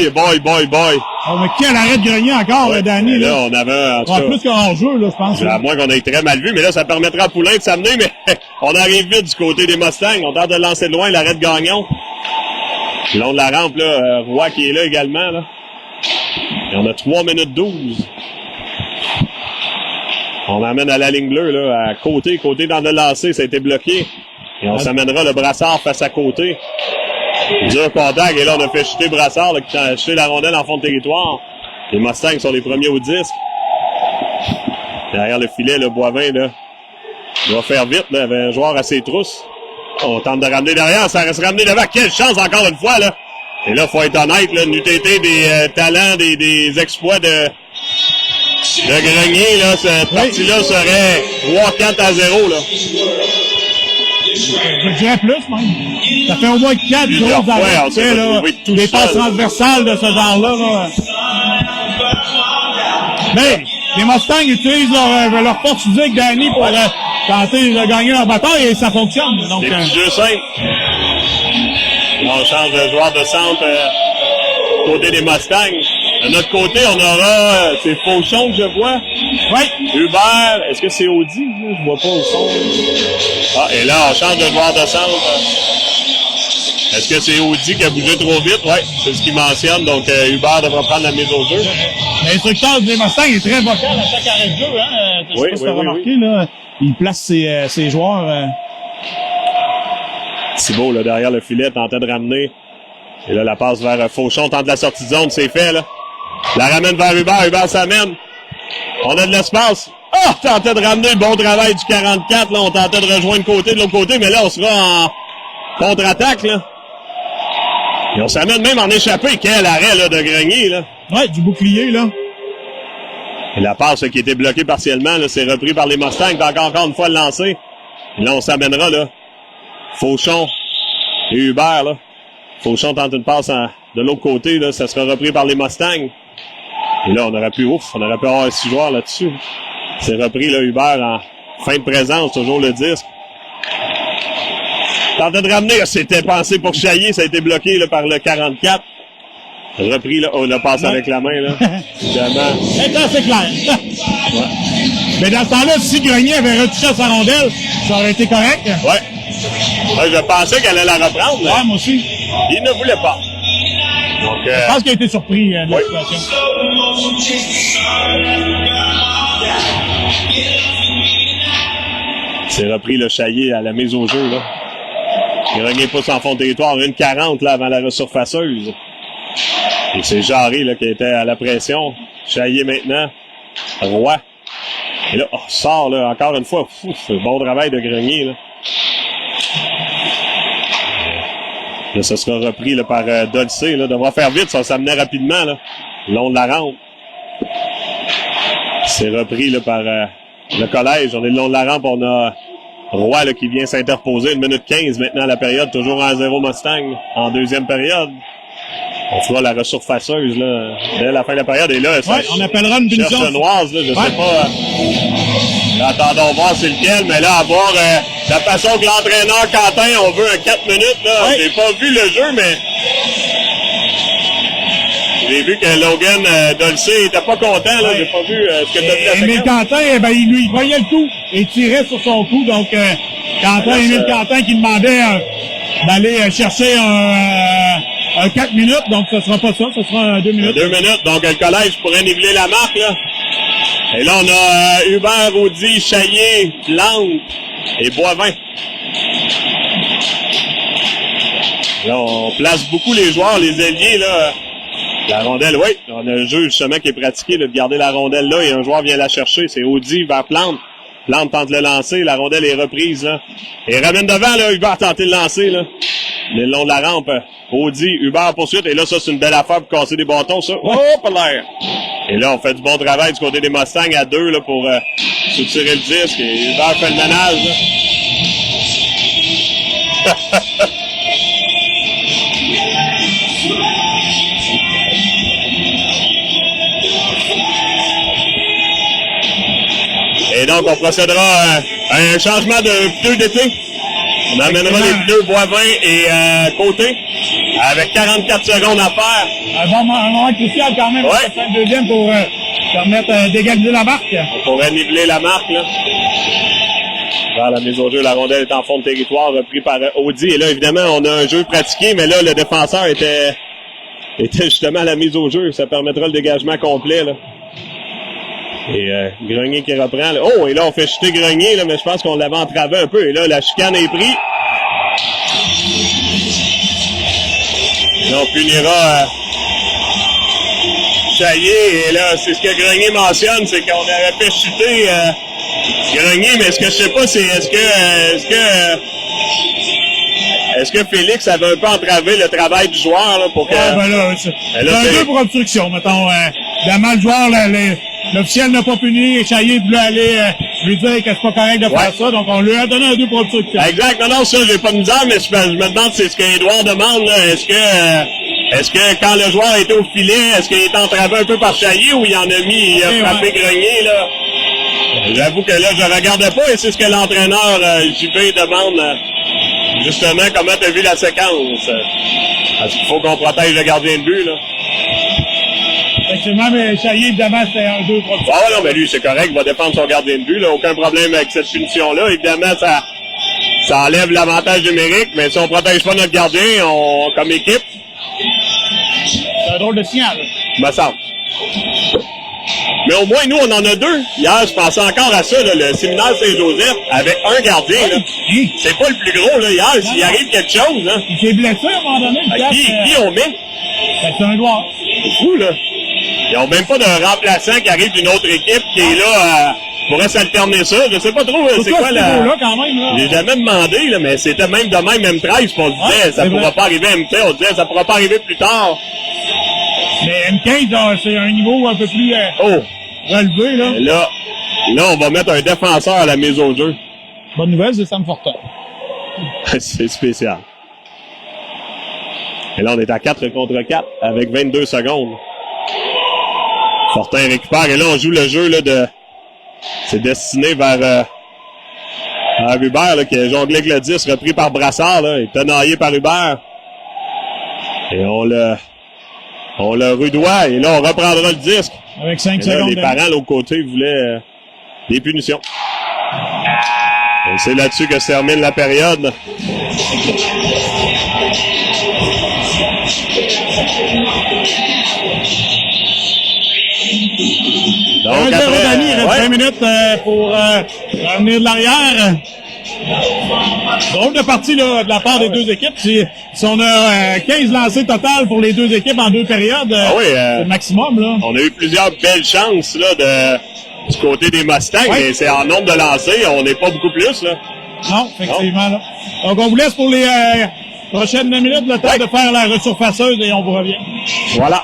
boy. Oh, mais quel arrêt de Grenier encore, Ouais, Danny, là, là. on avait, en tout cas, Plus qu'en jeu, là, je pense. à moins qu'on ait très mal vu, mais là, ça permettra à Poulain de s'amener, mais on arrive vite du côté des Mustangs. On tente de lancer de loin l'arrêt de Gagnon. Le long de la rampe, là, Roy qui est là également, là. Et on a 3 minutes 12. On l'emmène à la ligne bleue, là, à côté dans le lancer, ça a été bloqué. Et on s'amènera le Brassard face à côté. Dur contact, et là, on a fait chuter Brassard, là, qui a chuté la rondelle en fond de territoire. Les Mustangs sont les premiers au disque. Derrière le filet, le Boivin, là, doit faire vite, là, il y avait un joueur à ses trousses. On tente de ramener derrière, ça reste ramené devant. Quelle chance encore une fois, là. Et là, faut être honnête, là, n'eût été des talents, des exploits de Grenier, là, cette partie-là serait 3-4 à 0, là. Je dirais plus, même. Ça fait au moins 4 gros arrêts, on s'est là. retrouvé tout Des passes seul. transversales de ce genre-là, là. Mais, les Mustangs utilisent leur force physique, Danny, pour tenter de gagner leur bataille, et ça fonctionne. Donc, Des petits jeux simples. Là, on change de joueur de centre côté des Mustangs. De notre côté, on aura c'est Fauchon que je vois. oui. Hubert, est-ce que c'est Audi? Là? Je vois pas au son. Ah, et là, on change de joueur de centre. Est-ce que c'est Audi qui a bougé trop vite? Oui, c'est ce qu'il mentionne. Donc, Hubert devra prendre la mise au jeu. L'instructeur des Mustangs est très vocal à chaque arrêt de jeu, hein. Je sais pas si t'as remarqué, là. Il place ses joueurs. Thibault, là, derrière le filet, tentait de ramener. Et là, la passe vers Fauchon, tente la sortie de zone, c'est fait, là. La ramène vers Hubert, Hubert s'amène. On a de l'espace. Ah, tentait de ramener, bon travail du 44, là. On tentait de rejoindre côté de l'autre côté, mais là, on sera en contre-attaque, là. Et on s'amène même en échappé. Quel arrêt, là, de Grenier, là. Ouais, du bouclier, là. Et la passe qui était bloquée partiellement, là, c'est repris par les Mustangs. Encore une fois le lancer. Et là, on s'amènera, là. Fauchon et Hubert, là. Fauchon tente une passe de l'autre côté, là. Ça sera repris par les Mustangs. Et là, on aurait pu avoir 6 joueurs là-dessus. C'est repris, là, Hubert en fin de présence, toujours le disque. Tentait de ramener, c'était pensé pour Chaillé, ça a été bloqué, là, par le 44. Repris, là, on a passé avec la main, là. Évidemment. C'est assez clair. Mais dans ce temps-là, si Grenier avait retouché sa rondelle, ça aurait été correct. Ouais, je pensais qu'elle allait la reprendre, mais Ouais, moi aussi. il ne voulait pas. Donc, Je pense qu'il a été surpris de la situation. c'est repris le Chaillé à la mise au jeu, là. Grenier pousse en fond de territoire, 1,40 là avant la resurfaceuse. Et c'est Jarry là, qui était à la pression. Chaillé maintenant. Roy. Et là, sort là, encore une fois. Bon travail de Grenier. Là, là ça sera repris là, par Dolcé. Là, devra faire vite, ça s'amenait rapidement. Là, le long de la rampe. C'est repris là, par le collège. On est le long de la rampe. On a Roy là, qui vient s'interposer. 1 minute 15 maintenant à la période. Toujours 1-0 Mustang en deuxième période. On fera la resurfaceuse là, dès la fin de la période. Et là, ça, on appellera une punition. Chenoise, là, je sais pas. Attendons voir c'est lequel, mais là, à voir la façon que l'entraîneur Quentin, on veut un 4 minutes. Là, j'ai pas vu le jeu, mais j'ai vu que Logan Dolcé était pas content. Là, j'ai pas vu ce que tu as vu la séquence. Émile Quentin, il voyait le coup et tirait sur son coup. Donc, Émile Quentin qui demandait d'aller chercher un 4 minutes, donc ce sera pas ça, ce sera un 2 minutes. 2 minutes, donc le collège pourrait niveler la marque, là. Et là, on a Hubert, Audi, Chaillé, Plante et Boivin. Là, on place beaucoup les joueurs, les ailiers, là. La rondelle, oui, on a un jeu justement qui est pratiqué, là, de garder la rondelle là, et un joueur vient la chercher, c'est Audi vers Plante. Plante tente le lancer, la rondelle est reprise, là. Et ramène devant, là, Hubert tente le lancer, là. Le long de la rampe, Audi, Hubert poursuite, et là, ça, c'est une belle affaire pour casser des bâtons, ça. Hop, l'air! Et là, on fait du bon travail du côté des Mustangs à 2, là, pour soutirer le disque, et Hubert fait le ménage, là. donc, on procédera à un changement de pneus d'été. On amènera les pneus Boivin et Côté avec 44 secondes à faire. Un moment crucial quand même. Ouais. C'est un deuxième pour permettre d'égaliser la marque. On pourrait niveler la marque, là. Vers la mise au jeu, la rondelle est en fond de territoire, repris par Audi. Et là, évidemment, on a un jeu pratiqué, mais là, le défenseur était justement à la mise au jeu. Ça permettra le dégagement complet, là. Et Grenier qui reprend. Là. Oh, et là, on fait chuter Grenier, là, mais je pense qu'on l'avait entravé un peu. Et là, la chicane est prise. Là, on punira Chaillé. Et là, c'est ce que Grenier mentionne, c'est qu'on avait fait chuter Grenier. Mais ce que je sais pas, c'est est-ce que Félix avait un peu entravé le travail du joueur là, pour que... Ah, ben là, c'est un 2 pour obstruction, mettons. Évidemment, le joueur, l'officiel n'a pas puni, et Chaillé voulait aller lui dire que c'est pas correct de faire ça, donc on lui a donné un 2 pour obstruction. Exact, non, ça, j'ai pas de misère, mais je me demande c'est ce qu'Edouard demande, là. Est-ce que quand le joueur était au filet, est-ce qu'il est entravé un peu par Chaillé ou il en a mis, il a frappé Grenier, là? J'avoue que là, je regardais pas et c'est ce que l'entraîneur JP demande. Justement, comment tu as vu la séquence? Parce qu'il faut qu'on protège le gardien de but, là. Effectivement, mais Chaillé, évidemment, c'était un 2 pour obstruction. Ah non, mais lui, c'est correct, il va défendre son gardien de but, là. Aucun problème avec cette punition-là. Évidemment, ça enlève l'avantage numérique, mais si on protège pas notre gardien, comme équipe... C'est un drôle de signal. Me semble. Mais au moins, nous, on en a deux. Hier, je pensais encore à ça, là, le séminaire Saint-Joseph, avec un gardien. Là. C'est pas le plus gros, là, hier. S'il arrive quelque chose, là. Il s'est blessé à un moment donné. Qui on met? C'est un joueur. C'est fou, là. Ils ont même pas de remplaçant qui arrive d'une autre équipe qui est là, pourrait s'alterner ça. Je sais pas trop, c'est quoi la... Là, quand même, là. J'ai jamais demandé, là, mais c'était même de même M13, on se disait, ça pourra pas arriver M13, on disait, ça pourra pas arriver plus tard. Mais M15, là, c'est un niveau un peu plus relevé, là. Là, on va mettre un défenseur à la mise au jeu. Bonne nouvelle, c'est Sam Fortin. C'est spécial. Et là, on est à 4 contre 4 avec 22 secondes. Fortin récupère et là, on joue le jeu là, c'est destiné vers Hubert là, qui a jonglé avec le 10, repris par Brassard, là, et tenaillé par Hubert. Et on le rudoie et là, on reprendra le disque. Avec 5 et là, secondes. Les parents, de l'autre côté, voulaient des punitions. Et c'est là-dessus que se termine la période. Donc, après, il reste 20 minutes pour revenir de l'arrière. Drôle de partie là, de la part des deux équipes. Si on a 15 lancers total pour les deux équipes en deux périodes, c'est le maximum. Là. On a eu plusieurs belles chances là, du côté des Mustangs, mais c'est en nombre de lancers, on n'est pas beaucoup plus. Là. Non, effectivement. Là. Donc on vous laisse pour les prochaines minutes le temps de faire la resurfaceuse et on vous revient. Voilà.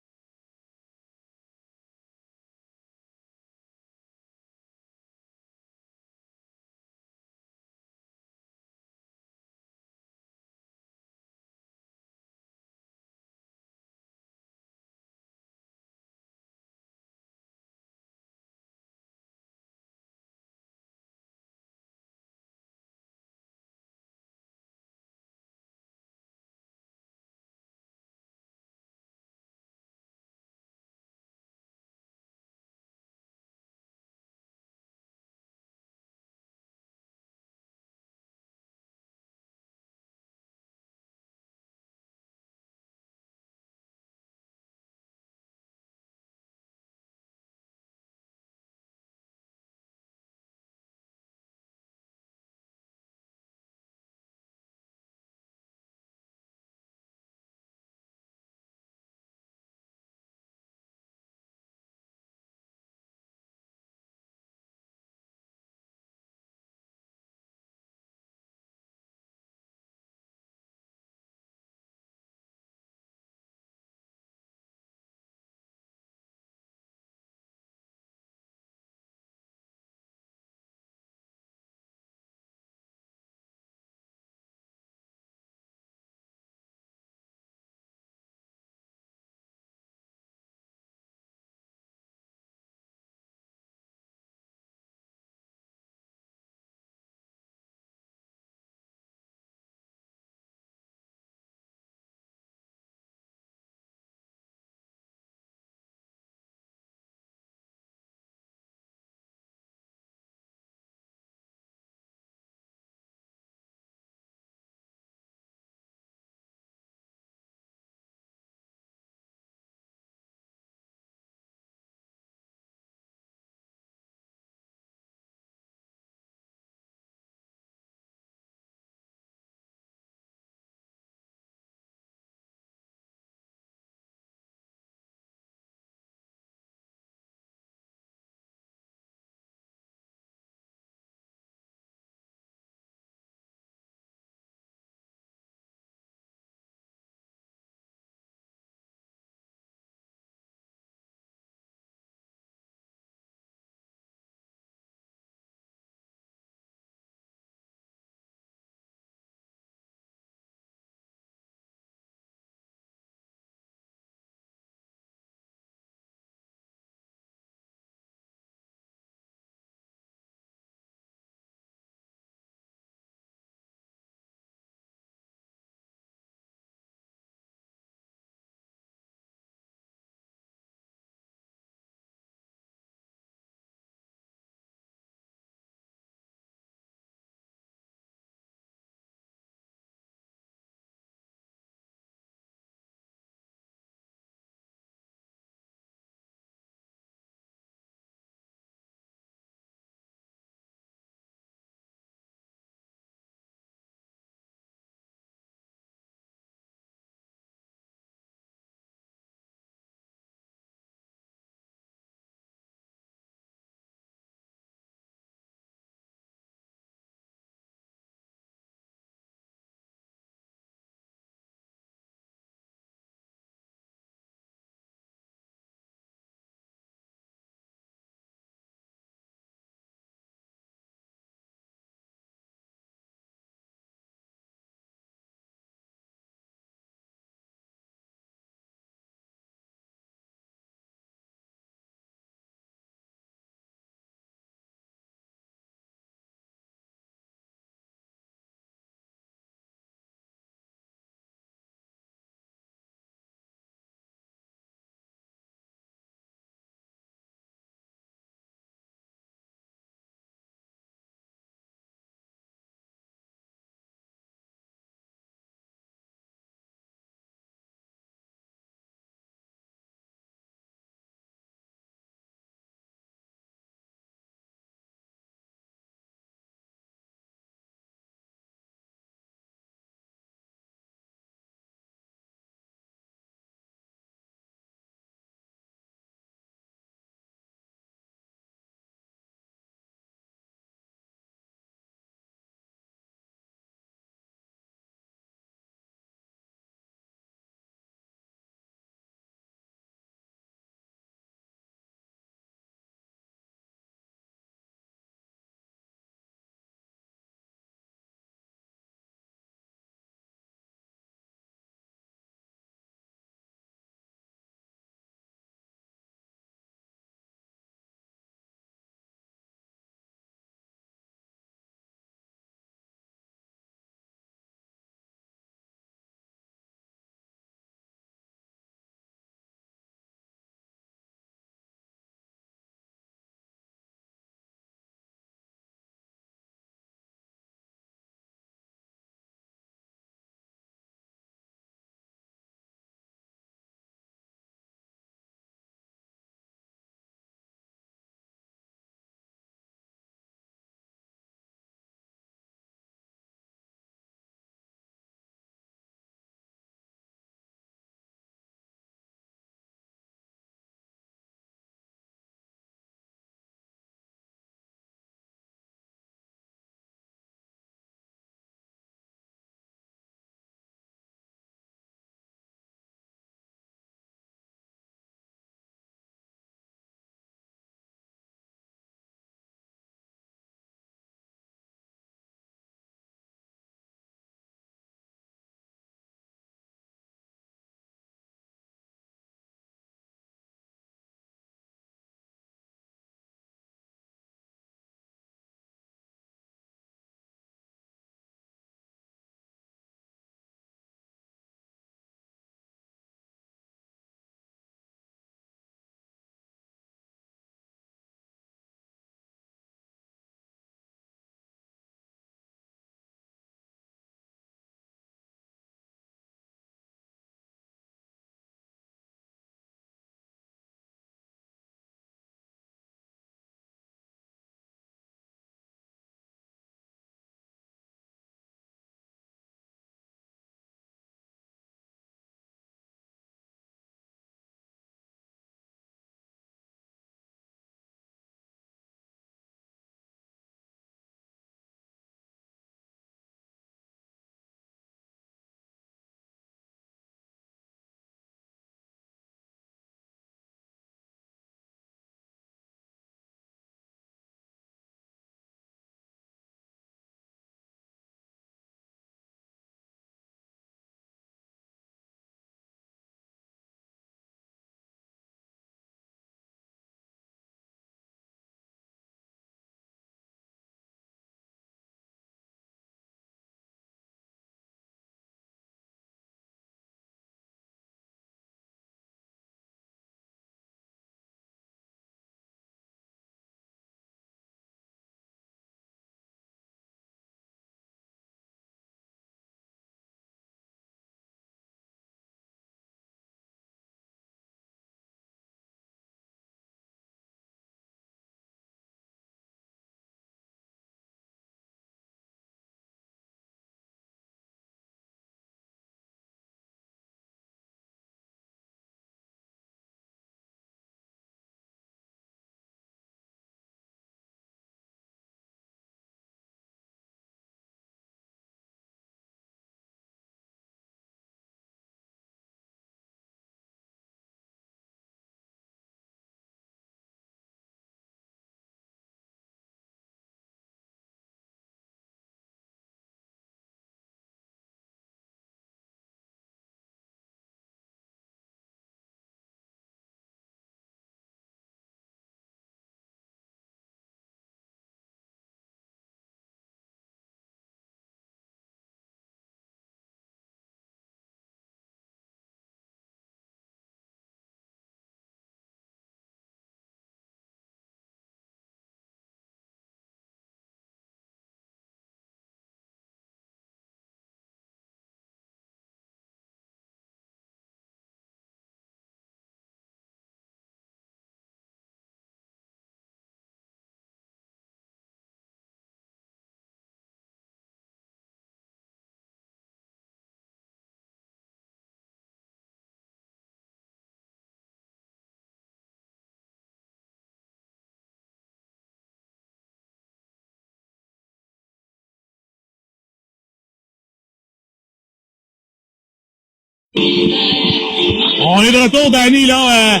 On est de retour, Danny, là,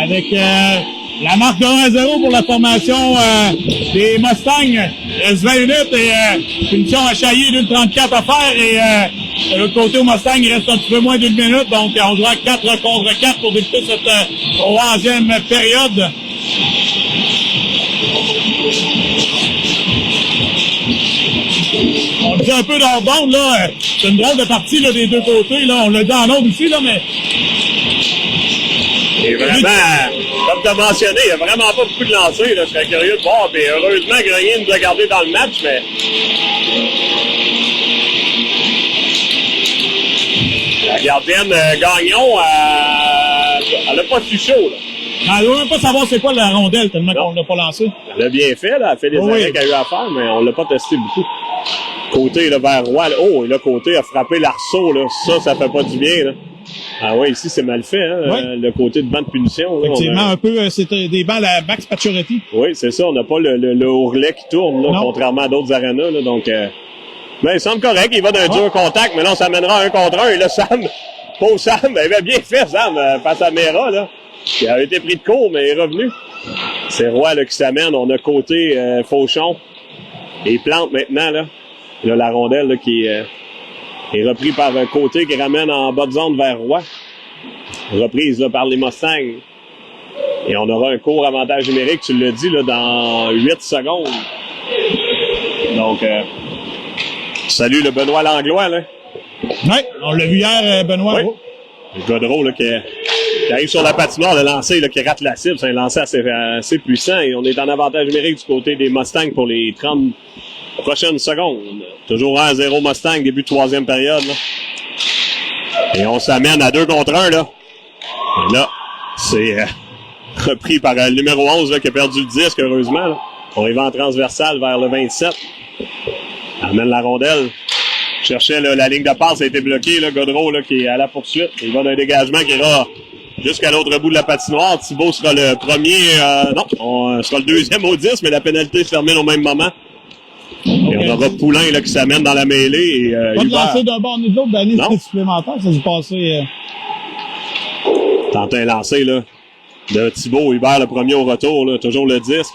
avec la marque de 1-0 pour la formation des Mustangs. Il reste 20 minutes et punition à Chaillé d'une 34 à faire. Et de l'autre côté, au Mustang, il reste un petit peu moins d'une minute. Donc, on joue à 4 contre 4 pour débuter cette troisième période. On le dit un peu dans le bande, là. C'est une drôle de partie là, des deux côtés. Là. On l'a dit en autre aussi, là, mais... Et vraiment, comme tu as mentionné, il n'y a vraiment pas beaucoup de lancers. Là. Je serais curieux de voir. Mais heureusement, Grenier nous a gardé dans le match, mais... La gardienne Gagnon, elle n'a pas su chaud. Là. Elle ne doit même pas savoir c'est quoi la rondelle, tellement qu'on ne l'a pas lancé. Elle a bien fait, là. Elle a fait les arrêts qu'elle a eu à faire, mais on ne l'a pas testé beaucoup. Côté là, vers Roy, là. Oh, et là, côté a frappé l'arceau, là. Ça fait pas du bien, là. Ah ouais, ici, c'est mal fait, hein, le côté de banc de punition. Là, effectivement, un peu, c'est des balles à Max Pacioretty. Oui, c'est ça. On n'a pas le ourlet qui tourne, là, contrairement à d'autres arénas, là. Donc, ben, il semble correct. Il va d'un dur contact, mais là, on s'amènera 1 contre 1. Et là, Sam, pauvre Sam, il avait bien fait, Sam, face à Mera, là. Il a été pris de court, mais il est revenu. C'est Roy, là, qui s'amène. On a côté Fauchon et Plante maintenant, là. Là, la rondelle, là, qui est repris par Côté qui ramène en bas de zone vers Roy. Reprise là, par les Mustangs. Et on aura un court avantage numérique, tu l'as dit, là, dans 8 secondes. Donc, salut le Benoît Langlois, là. Oui, on l'a vu hier, Benoît. Oui. Le Godreau, là, qui arrive sur la patinoire, le lancer, là, qui rate la cible. C'est un lancer assez puissant. Et on est en avantage numérique du côté des Mustangs pour les 30 prochaines secondes. Toujours 1-0 Mustang, début de troisième période, là. Et on s'amène à 2 contre 1, là. Et là, c'est repris par le numéro 11, là, qui a perdu le disque, heureusement, là. On y va en transversale vers le 27. Amène la rondelle. Cherchait là, la ligne de passe, a été bloquée, là. Godreau, là, qui est à la poursuite. Il va d'un dégagement qui ira jusqu'à l'autre bout de la patinoire. Thibault sera le premier, on sera le deuxième au 10, mais la pénalité se termine au même moment. Et on aura Poulain là, qui s'amène dans la mêlée. Et, pas de lancer d'un bord ni de l'autre, Danny, c'était supplémentaire, ça s'est passé. Tente un lancer là, de Thibault, Hubert le premier au retour, là, toujours le disque.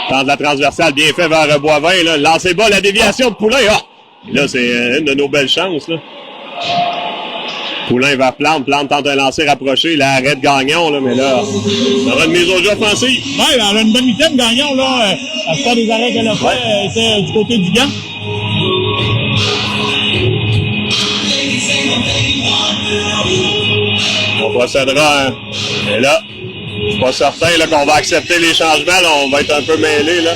Tente la transversale, bien fait vers Boivin, là. Lancer bas, la déviation de Poulain. Ah! Et là, c'est une de nos belles chances. Là. Poulain vers Plante. Plante tente un lancer rapproché. Là, arrête Gagnon, là, mais là, on aura une mise au jeu offensive. Oui, elle a une bonne mitaine, Gagnon, là. La plupart des arrêts qu'elle a fait était du côté du gant. On procédera. Et là, je suis pas certain là, qu'on va accepter les changements. Là, on va être un peu mêlés, là.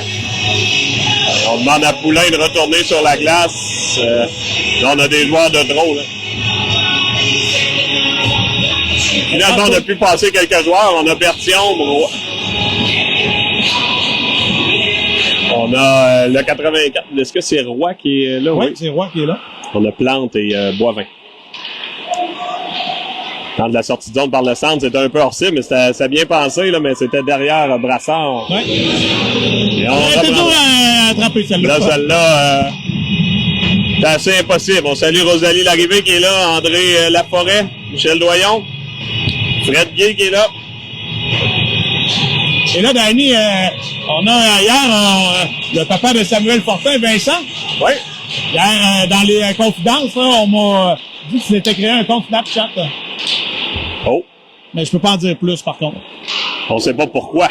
On demande à Poulain de retourner sur la glace. Là, on a des joueurs de trop, là. Finalement, on a pu passer quelques joueurs. On a Berthiaume. On a le 84. Est-ce que c'est Roy qui est là? Oui, c'est Roy qui est là. On a Plante et Boivin. Dans de la sortie de zone par le centre, c'était un peu hors-cible, mais ça a bien pensé, là, mais c'était derrière Brassard. Oui. On a toujours attrapé celle-là. Là, celle-là, c'est assez impossible. On salue Rosalie Larrivée qui est là, André Laforêt, Michel Doyon, Fred Guy qui est là. Et là, Danny, on a hier le papa de Samuel Fortin, Vincent. Oui. Hier, dans les confidences, là, on m'a dit qu'il s'était créé un compte Snapchat. Oh. Mais je peux pas en dire plus, par contre. On sait pas pourquoi.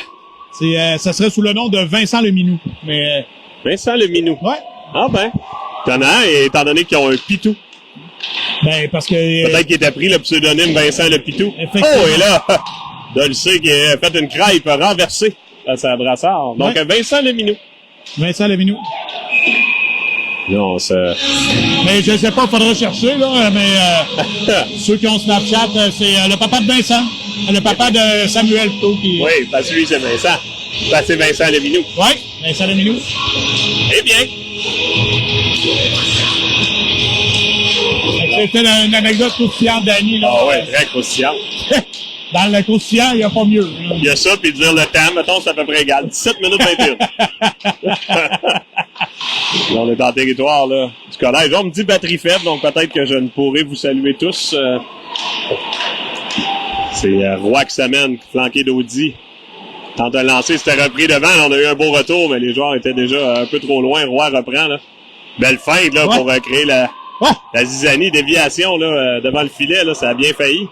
Ça serait sous le nom de Vincent Leminou. Mais, Vincent Leminou. Ouais. Ah ben. T'en as un, étant donné qu'ils ont un pitou. Ben, parce que... Peut-être qu'il était pris le pseudonyme Vincent le Pitou. Oh, et là, Dolce qui a fait une crêpe renversée à sa Brassard. Donc, Vincent Leminou. Vincent Leminou. Non, ça... Mais je sais pas, faudra chercher, là, mais ceux qui ont Snapchat, c'est le papa de Vincent. Le papa de Samuel plutôt qui... Oui, parce que lui, c'est Vincent. Parce que c'est Vincent Leminou. Oui, Vincent Leminou. Eh bien. C'était une anecdote croustillante, Danny. Là. Ah ouais, très croustillante. Dans le croustillant, il n'y a pas mieux. Il y a ça, puis dire le temps, mettons, c'est à peu près égal. 17 minutes 21. Là, on est dans le territoire là, du collège. On me dit batterie faible, donc peut-être que je ne pourrai vous saluer tous. C'est Roy qui s'amène, flanqué d'Audi. Tente de lancer, c'était repris devant. Là, on a eu un beau retour, mais les joueurs étaient déjà un peu trop loin. Roy reprend. Là. Belle feinte là, pour créer la zizanie, déviation là, devant le filet. Là, ça a bien failli.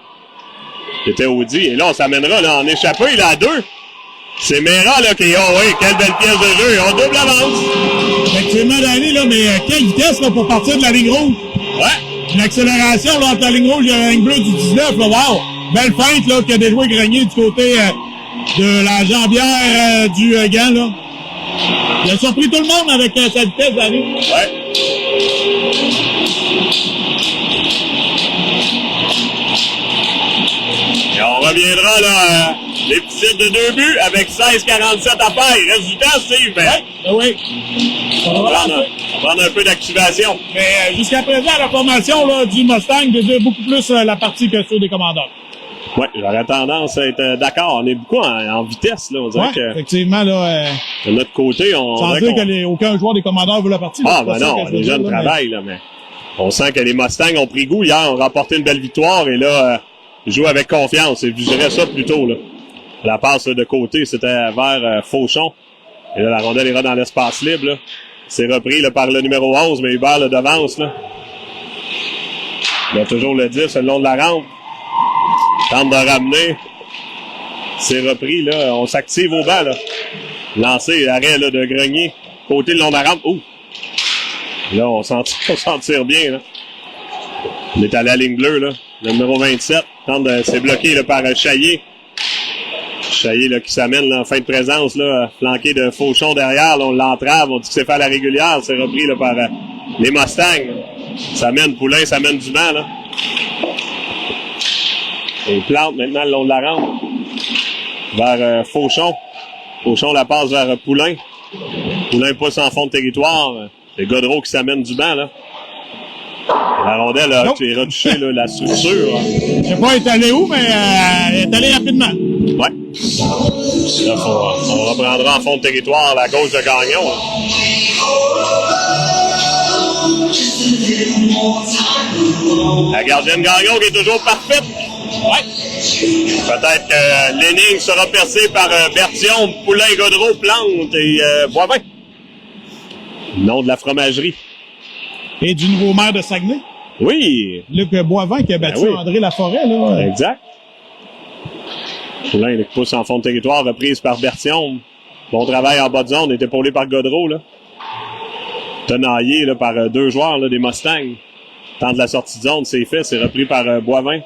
C'était Audi. Et là, on s'amènera là, en échappée là, à 2. C'est Mera là qui quelle belle pièce de jeu. On double avance. Effectivement, Danny, là, mais quelle vitesse là, pour partir de la ligne rouge. Ouais. Une accélération là, entre la ligne rouge et la ligne bleue du 19. Là, wow. Belle feinte là, qui a déjoué Grenier du côté de la jambière du gant. Là. Il a surpris tout le monde avec sa vitesse, Danny. Ouais. Et on reviendra là, l'épisode de 2 buts avec 16-47 à faire. Il reste du temps, Steve. Oui. On va prendre un peu d'activation. Mais jusqu'à présent, la formation là, du Mustang désire beaucoup plus la partie que ceux des commandants. Oui, j'aurais tendance à être d'accord. On est beaucoup en vitesse, là. On dirait que effectivement, là. de notre côté, on. Sans dire qu'aucun joueur des commandeurs veut la partie. Ah, ben non, les jeunes travaillent, là, mais on sent que les Mustangs ont pris goût. Hier, ont remporté une belle victoire et là, ils jouent avec confiance. Et je dirais ça plus tôt, là. La passe de côté, c'était vers Fauchon. Et là, la rondelle ira dans l'espace libre, là. C'est repris, là, par le numéro 11, mais Hubert le devance, là. Il a toujours le 10 le long de la rampe. Tente de ramener. C'est repris, là. On s'active au bas, là. Lancé, arrêt, là, de Grenier. Côté le long de la rampe. Ouh! Là, on s'en tire bien, là. On est allé à la ligne bleue, là. Le numéro 27. C'est bloqué, là, par Chaillé. Chaillé, là, qui s'amène, là, en fin de présence, là, flanqué de Fauchon derrière, là, on l'entrave. On dit que c'est fait à la régulière. C'est repris, là, par les Mustangs. Ça mène Poulain, ça mène Dumas, là. Et plante maintenant le long de la rampe vers Fauchon. Fauchon la passe vers Poulain. Poulain pousse en fond de territoire. C'est Godreau qui s'amène du banc, là. La rondelle a retouché la structure. Je sais pas, elle est allée où, mais elle est allée rapidement. Ouais. Là, on reprendra en fond de territoire la gauche de Gagnon. La gardienne Gagnon qui est toujours parfaite. Ouais. Peut-être que l'énigme sera percée par Bertillon, Poulain, Godreau, Plante et Boivin. Nom de la fromagerie. Et du nouveau maire de Saguenay. Oui. Luc Boivin qui a battu André Laforêt, là. Exact. Poulain qui pousse en fond de territoire, reprise par Bertillon. Bon travail en bas de zone, est épaulé par Godreau, là. Tenaillé, là, par 2 joueurs, là, des Mustangs. Tente la sortie de zone, c'est fait, c'est repris par Boivin.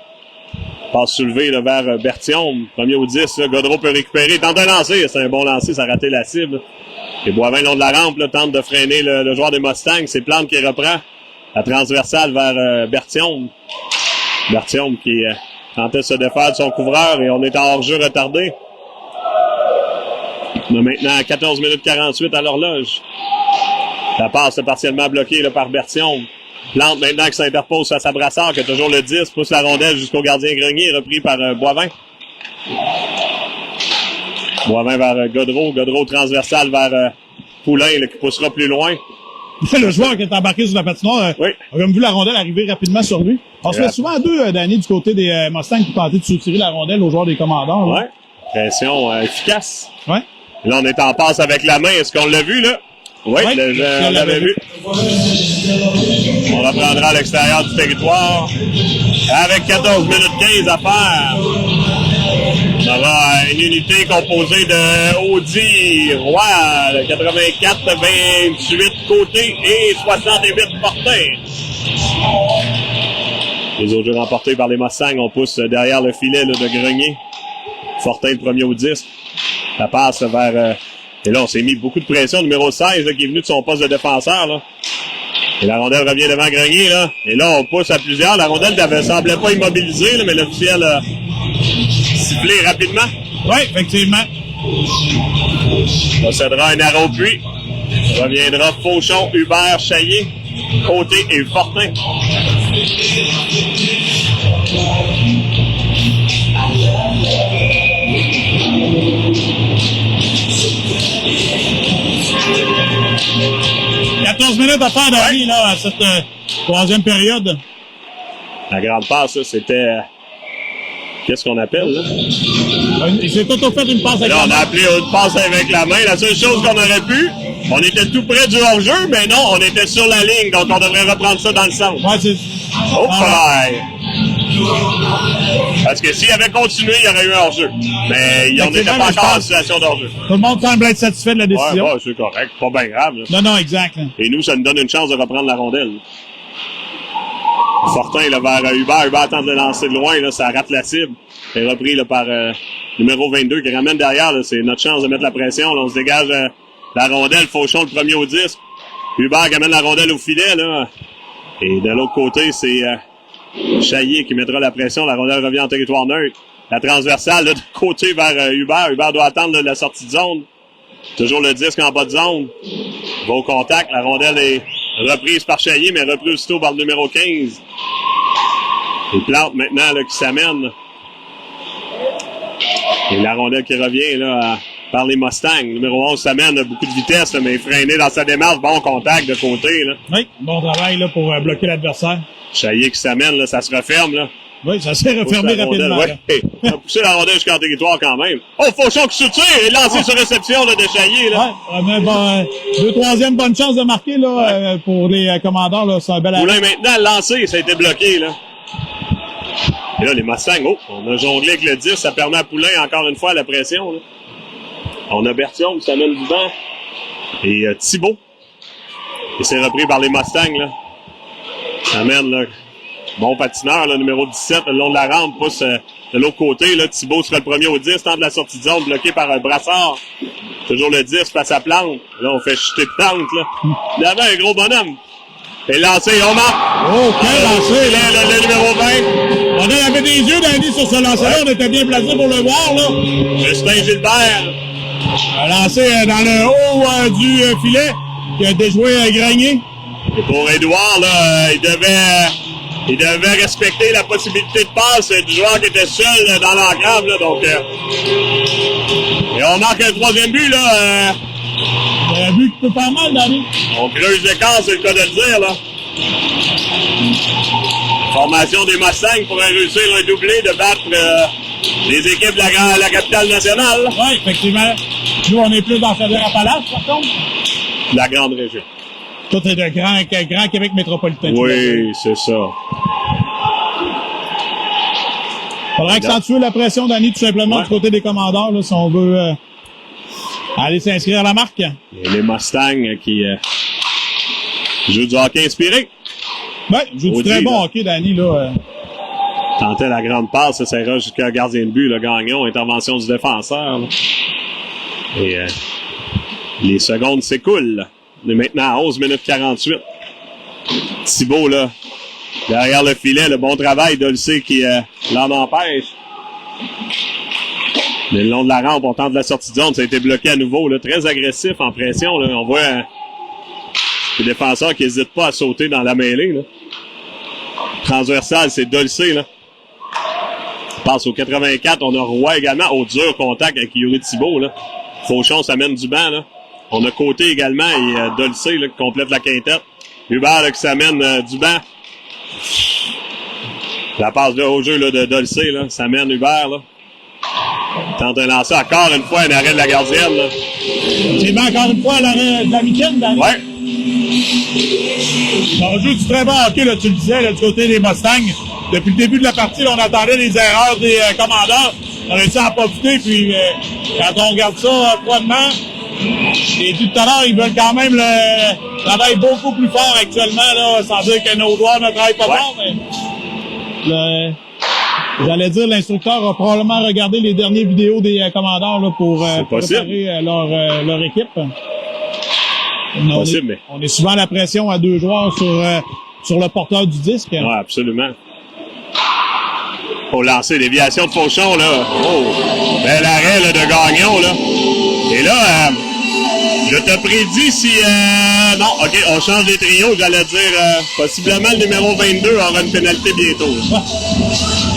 Passe soulevé là, vers Bertillon. Premier au 10, là, Godreau peut récupérer. Tente de lancer. C'est un bon lancer, ça a raté la cible. Et Boivin, long de la rampe, là, tente de freiner le joueur des Mustangs. C'est Plante qui reprend la transversale vers Bertillon. Bertillon qui tentait de se défaire de son couvreur et on est en hors-jeu retardé. On a maintenant 14 minutes 48 à l'horloge. La passe est partiellement bloquée là, par Bertillon. Plante maintenant qui s'interpose face à Brassard, qui a toujours le 10, pousse la rondelle jusqu'au gardien Grenier, repris par Boivin. Boivin vers Godreau. Godreau transversal vers Poulain, là, qui poussera plus loin. Le joueur qui est embarqué sur la patinoire a comme vu la rondelle arriver rapidement sur lui. On se fait souvent à deux, Danny, du côté des Mustangs qui tentaient de soutirer la rondelle aux joueurs des commandants. Ouais. Pression efficace. Ouais. Là, on est en passe avec la main. Est-ce qu'on l'a vu, là? Oui, on l'avait vu. On reprendra à l'extérieur du territoire. Avec 14 minutes 15 à faire. On aura une unité composée de Audi, Roy, 84-28 côté et 68 portées. Les autres jeux remportés par les Mustangs, on pousse derrière le filet là, de Grenier. Fortin, le premier au 10. La passe vers... et là, on s'est mis beaucoup de pression. Numéro 16, là, qui est venu de son poste de défenseur. Là. Et la rondelle revient devant Grenier. Là. Et là, on pousse à plusieurs. La rondelle ne semblait pas immobilisée, là, mais l'officiel a sifflé rapidement. Oui, effectivement. On cédera un arrêt au puits. Reviendra Fauchon, Hubert, Chaillé, Côté et Fortin. 14 minutes à faire d'avis, là, à cette troisième période. La grande passe, là, c'était... Qu'est-ce qu'on appelle, là? Il s'est auto-fait une passe avec là, la on main. a appelé une passe avec la main. La seule chose qu'on aurait pu, on était tout près du hors-jeu, mais non, on était sur la ligne, donc on devrait reprendre ça dans le centre. Ouais, c'est... Oh, pareil! Parce que s'il avait continué, il y aurait eu un hors-jeu. Mais on n'était pas encore en situation d'hors-jeu. Tout le monde semble être satisfait de la décision. Ouais, c'est correct. Pas bien grave, là. Non, exact. Là. Et nous, ça nous donne une chance de reprendre la rondelle. Fortin, là, vers Hubert. Hubert tente de lancer de loin, là, ça rate la cible. C'est repris, là, par numéro 22 qui ramène derrière, là. C'est notre chance de mettre la pression, là. On se dégage la rondelle. Fauchon, le premier au 10. Hubert qui amène la rondelle au filet, là. Et de l'autre côté, c'est Chaillier qui mettra la pression. La rondelle revient en territoire neutre. La transversale, là, de côté vers Hubert. Hubert doit attendre là, la sortie de zone. Toujours le disque en bas de zone. Va au contact. La rondelle est reprise par Chaillier, mais reprise aussitôt par le numéro 15. Et Plante maintenant là, qui s'amène. Et la rondelle qui revient là par les Mustangs. Numéro 11 s'amène, beaucoup de vitesse, là, mais freiné dans sa démarche. Bon contact de côté. Là. Oui, bon travail là, pour bloquer l'adversaire. Chaillier qui s'amène, là, ça se referme. Là. Oui, ça s'est refermé rapidement. Ouais. On a poussé la rondelle jusqu'en territoire quand même. Oh, Fauchon qui soutient et lancé sur réception là, de Chaillier. Là. Ouais, mais bon, deux, troisième bonne chance de marquer là, pour les commandants. Là, c'est un bel arrêt. Poulain maintenant lancé, ça a été bloqué. Là. Et là, les Mustangs, on a jonglé avec le 10, ça permet à Poulain encore une fois la pression. Là. On a Berthiaume qui s'amène du banc. Et Thibault. Et c'est repris par les Mustangs. Là. S'amène là. Bon patineur, là, numéro 17, le long de la rampe, pousse de l'autre côté. Là, Thibault sera le premier au 10, tente la sortie de zone, bloqué par un Brassard. Toujours le 10, face à Plante. Là, on fait chuter Plante. Là. Il y avait un gros bonhomme. Et lancé, on marque. Oh, quel lancé! Le numéro 20. On avait des yeux, Danny, sur ce lancer-là. On était bien placés pour le voir. Là. Justin Gilbert. Un lancé dans le haut du filet, qui a déjoué Grenier. Et pour Édouard, là, il devait respecter la possibilité de passe du joueur qui était seul dans l'enclave. Là, donc, et on marque un troisième but. Là, un but qui peut pas mal, Danny. On creuse l'écart, c'est le cas de le dire. Là. Formation des Mustangs pourrait réussir un doublé de battre les équipes de la capitale nationale. Oui, effectivement. Nous, on est plus dans Chaudière-Appalaches, par contre. La grande région. Tout est de grand Québec métropolitain. Oui, c'est ça. Faudrait accentuer la pression, Danny, tout simplement, du côté des commandeurs, là, si on veut aller s'inscrire à la marque. Et les Mustangs qui jouent du hockey inspiré. Oui, joue du très bon hockey, Danny, là. Tentait la grande passe, ça sert jusqu'à gardien de but, le Gagnon, intervention du défenseur. Là. Et les secondes s'écoulent. On est maintenant à 11 minutes 48. Thibault, là, derrière le filet, le bon travail d'Olsey qui l'en empêche. Mais le long de la rampe, on tente la sortie de zone, ça a été bloqué à nouveau, là, très agressif en pression. Là. On voit les défenseurs qui n'hésitent pas à sauter dans la mêlée. Là. Transversal, c'est Dolcé, là. On passe au 84, on a Roy également, au dur contact avec Yuri Thibault, là. Fauchon s'amène du banc, là. On a Côté également et Dolcé, là, qui complète la quintette. Hubert, là, qui s'amène du banc. La passe là, au jeu là, de Dolcé, là, s'amène Hubert, là. Tente un lancer, encore une fois, un arrêt de la gardienne, là. C'est bien encore une fois l'arrêt de la week-end, Danny. Ouais. On joue du très bon hockey, là, tu le disais, là, du côté des Mustangs. Depuis le début de la partie, là, on attendait les erreurs des commandants. On a réussi à en profiter, puis quand on regarde ça froidement, et tout à l'heure, ils veulent quand même le travail beaucoup plus fort actuellement, là, sans dire que nos joueurs ne travaillent pas fort, mais j'allais dire, l'instructeur a probablement regardé les dernières vidéos des commandants là, pour préparer leur équipe. On est souvent à la pression à deux joueurs sur le porteur du disque. Oui, absolument. Pour lancer déviation de Fauchon, là. Oh! Bel arrêt là, de Gagnon, là. Et là, je te prédis si... non, OK, on change les trios. J'allais dire, possiblement le numéro 22 aura une pénalité bientôt.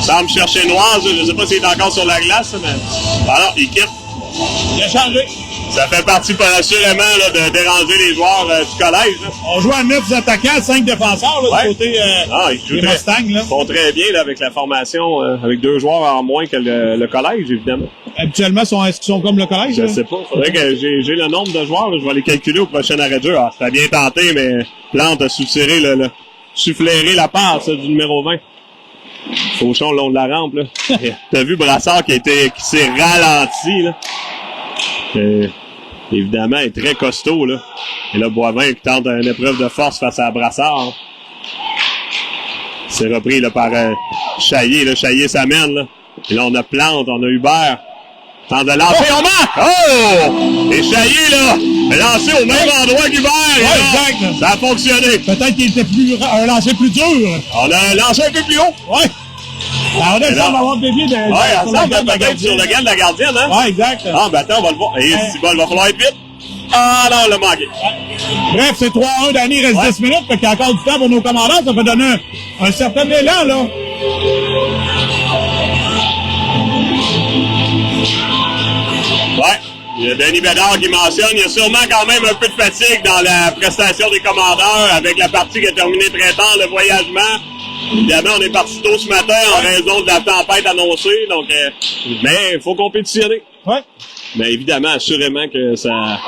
Semble chercher Noise. Je ne sais pas s'il est encore sur la glace, mais... Alors, il quitte. Il a changé. Ça fait partie, assurément, là, de déranger les joueurs du collège. Là. On joue à 9 attaquants, 5 défenseurs, là, du côté ils des Mustangs. Là. Ils font très bien là, avec la formation, avec 2 joueurs en moins que le collège, évidemment. Habituellement, est-ce qu'ils sont comme le collège? Je sais pas. Faudrait que j'ai le nombre de joueurs. Là, je vais les calculer au prochain arrêt de jeu. Ah, c'était bien tenté, mais Plante a sufflairé la passe du numéro 20. Fauchon le long de la rampe. Là. T'as vu Brassard qui s'est ralenti. Là. Évidemment, il est très costaud. Là. Et là, Boivin qui tente une épreuve de force face à Brassard. C'est repris là, par Chaillé. Là. Chaillé s'amène. Là. Et là, on a Plante, on a Hubert. Tente de lancer, on marque! Oh! Et Chaillé, là, a lancé au même endroit qu'Hubert. Exact. Ça a fonctionné. Peut-être qu'il était un lancer plus dur. On a lancé un peu plus haut. Ouais. Alors, on semble avoir dévié de. Ouais, ça semble peut-être sur le gant de la gardienne, hein? Ouais, exact. Ah, ben attends, on va le voir. Et il va falloir être vite. Ah, non, on l'a manqué. Bref, c'est 3-1 Danny, il reste 10 minutes, fait qu'il y a encore du temps pour nos commandants. Ça peut donner un certain élan, là. Ouais. Il y a Denis Bédard qui mentionne, il y a sûrement quand même un peu de fatigue dans la prestation des commandeurs avec la partie qui a terminé très tard, le voyagement. Évidemment, on est parti tôt ce matin en raison de la tempête annoncée, donc mais il faut compétitionner. Ouais. Mais évidemment, assurément que ça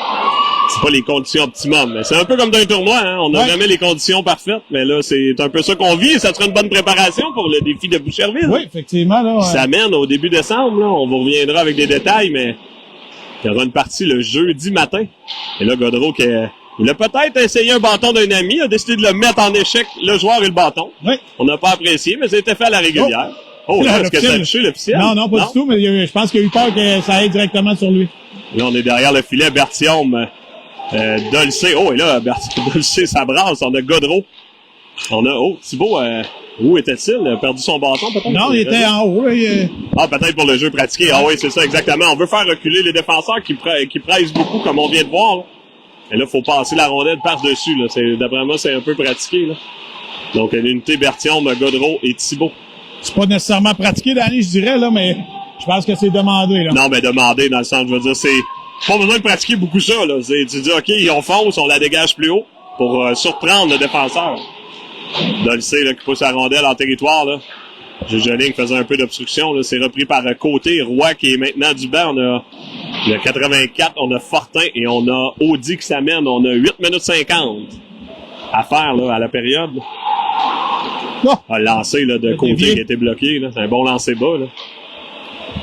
c'est pas les conditions optimum. C'est un peu comme dans un tournoi, hein. On n'a jamais les conditions parfaites, mais là, c'est un peu ça qu'on vit et ça sera une bonne préparation pour le défi de Boucherville. Oui, effectivement, là. Ça mène au début décembre, là. On vous reviendra avec des détails, mais il y aura une partie le jeudi matin. Et là, Godreau, il a peut-être essayé un bâton d'un ami, a décidé de le mettre en échec, le joueur et le bâton. Oui. On n'a pas apprécié, mais c'était fait à la régulière. Oh, là, est-ce que ça a touché l'officiel? Non, pas du tout, mais je pense qu'il a eu peur que ça aille directement sur lui. Là, on est derrière le filet, Berthiaume, Dolcé. Oh, et là, Dolcé, ça brasse. On a Godreau. On a, Thibault, où était-il? Il a perdu son bâton, peut-être? Non, il était en haut, là. Ah, peut-être pour le jeu pratiqué. Ah oui, c'est ça, exactement. On veut faire reculer les défenseurs qui pressent beaucoup, comme on vient de voir, là. Et là, il faut passer la rondelle par-dessus, là. D'après moi, c'est un peu pratiqué, là. Donc, l'unité Berthiaume, Godreau et Thibault. C'est pas nécessairement pratiqué, Danny, je dirais, là, mais je pense que c'est demandé, là. Non, mais demandé, dans le sens, je veux dire, c'est pas besoin de pratiquer beaucoup ça, là. Tu dis, OK, on fonce, on la dégage plus haut pour surprendre le défenseur. Dolcé, là, qui pousse la rondelle en territoire, là. Jugeling qui faisait un peu d'obstruction, là. C'est repris par Côté, Roy qui est maintenant du banc. On a le 84, on a Fortin et on a Audi qui s'amène. On a 8 minutes 50 à faire, là, à la période. Un lancer, là, de Côté qui a été bloqué, là. C'est un bon lancer bas, là.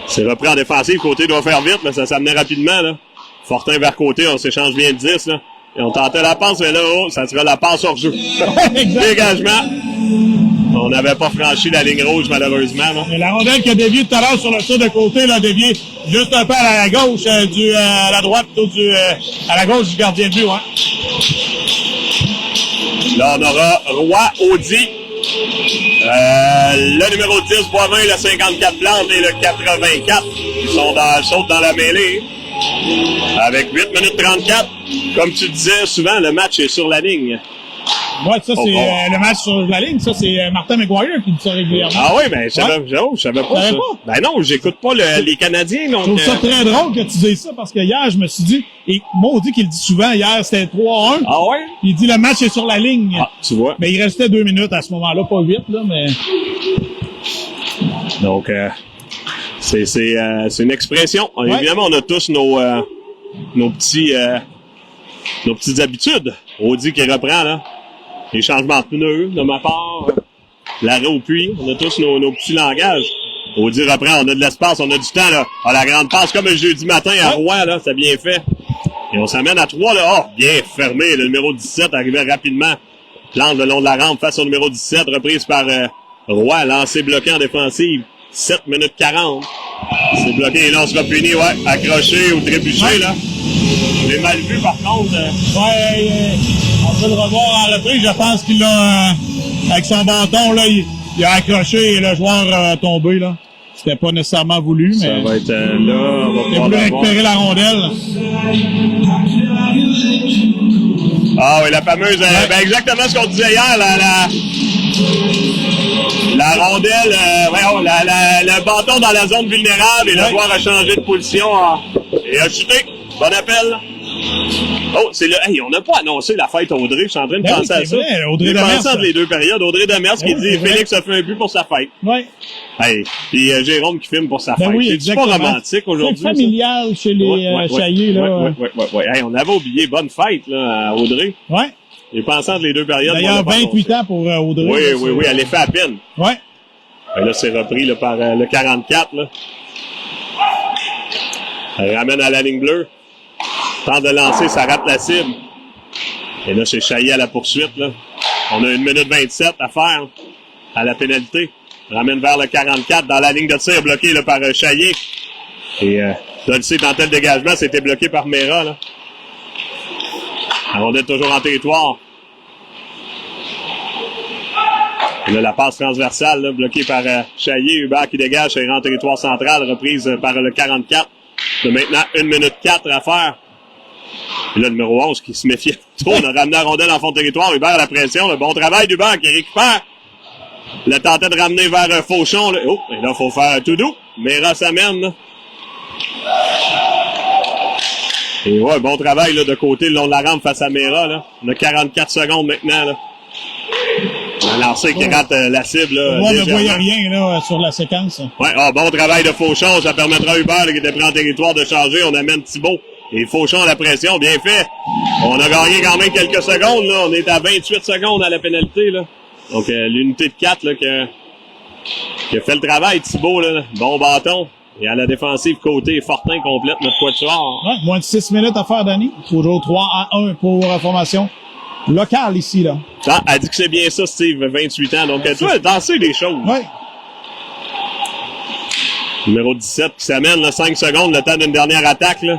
C'est repris en défensive. Côté doit faire vite, mais ça s'amenait rapidement, là. Fortin vers Côté, on s'échange bien de 10, là. Et on tentait la passe, mais là, ça sera la passe hors jeu. Dégagement. On n'avait pas franchi la ligne rouge, malheureusement. Là. Et la rondelle qui a dévié tout à l'heure sur le saut de Côté, là, a dévié juste un peu à la gauche, à la droite, plutôt à la gauche du gardien de but, hein. Là, on aura Roy, Audi, le numéro 10, Boivin, le 54 Plante et le 84. Ils sautent dans la mêlée. Avec 8 minutes 34. Comme tu disais, souvent, le match est sur la ligne. Ouais, ça, c'est le match sur la ligne. Ça, c'est Martin McGuire qui dit ça régulièrement. Ah oui, ben, je savais pas ça. Ben non, j'écoute pas les Canadiens. Donc, je trouve ça très drôle que tu dises ça parce que hier, je me suis dit, et Maudit qu'il le dit souvent, hier, c'était 3-1. Ah ouais? Il dit le match est sur la ligne. Ah, tu vois. Mais il restait 2 minutes à ce moment-là, pas 8, là, mais. Donc, c'est une expression. Ouais. Évidemment, on a tous nos petites habitudes. Audi qui reprend, là. Les changements de pneus, de ma part. L'arrêt au puits. On a tous nos petits langages. Audi reprend, on a de l'espace, on a du temps, là. Ah, la grande passe, comme le jeudi matin à Rouen, là. C'est bien fait. Et on s'amène à 3, là. Oh, bien fermé. Le numéro 17 arrivait rapidement. Plante le long de la rampe face au numéro 17, reprise par Roy, lancé bloqué en défensive. 7 minutes 40. C'est bloqué et là, on sera puni, ouais. Accroché ou trébuché, là. Je l'ai mal vu, par contre. On peut le revoir en reprise. Je pense qu'il a, avec son bâton, là, il a accroché et le joueur a tombé, là. C'était pas nécessairement voulu, mais. Ça va être là. On va il a voulu récupérer la rondelle. Ah oui, la fameuse. Ben exactement ce qu'on disait hier, la rondelle, le bâton dans la zone vulnérable et le joueur a changé de position et a chuté. Bon appel. Oh, c'est le... Hey, on n'a pas annoncé la fête Audrey. Je suis en train de penser à ça. Vrai, Audrey J'ai pensé Demers. entre les deux périodes. Audrey Demers qui dit Félix a fait un but pour sa fête. Ouais. Hey, puis Jérôme qui filme pour sa Ben fête. oui, C'est exactement. pas romantique aujourd'hui. C'est familial chez les Chaillés, là. Ouais. Hey, on avait oublié bonne fête là, à Audrey. Ouais. J'ai pensé entre les deux périodes. D'ailleurs, 28 ans pour Audrey. Oui, elle est fait à peine. Ouais. Et là, c'est repris là, par le 44. Là. Elle ramène à la ligne bleue. Tente de lancer, ça rate la cible. Et là, c'est Chaillé à la poursuite. Là. On a 1 minute 27 à faire à la pénalité. Ramène vers le 44 dans la ligne de tir, bloqué là, par Chaillé. Et Dolce, dans tel dégagement, c'était bloqué par Mera. Là. La rondelle toujours en territoire. Et là, la passe transversale, là, bloquée par Chaillé. Hubert qui dégage, c'est en territoire central, reprise par le 44. De maintenant 1 minute 4 à faire. Et là, le numéro 11 qui se méfiait trop. On a ramené la rondelle en fond de territoire. Hubert à la pression. Le bon travail d'Hubert qui récupère. Le tentait de ramener vers Fauchon. Là. Oh, et là, il faut faire tout doux. Mera s'amène. Là. Et ouais, bon travail là, de côté le long de la rampe face à Mera. Là. On a 44 secondes maintenant. Là. Un lancer qui rate la cible. Là, on ne voyait rien là, sur la séquence. Ouais, bon travail de Fauchon. Ça permettra à Hubert là, qui était pris en territoire de changer. On amène Thibault. Et Fauchon à la pression. Bien fait. On a gagné quand même quelques secondes. Là. On est à 28 secondes à la pénalité. Là. Donc, l'unité de 4 là, qui a fait le travail. Thibault, là, bon bâton. Et à la défensive, côté, Fortin complète notre quatuor. Ouais, moins de 6 minutes à faire, Danny. Toujours 3-1 pour formation locale ici, là. Ah, elle dit que c'est bien ça, Steve, 28 ans. Donc, tu vois, danser des choses. Ouais. Numéro 17 qui s'amène, là, 5 secondes, le temps d'une dernière attaque, là.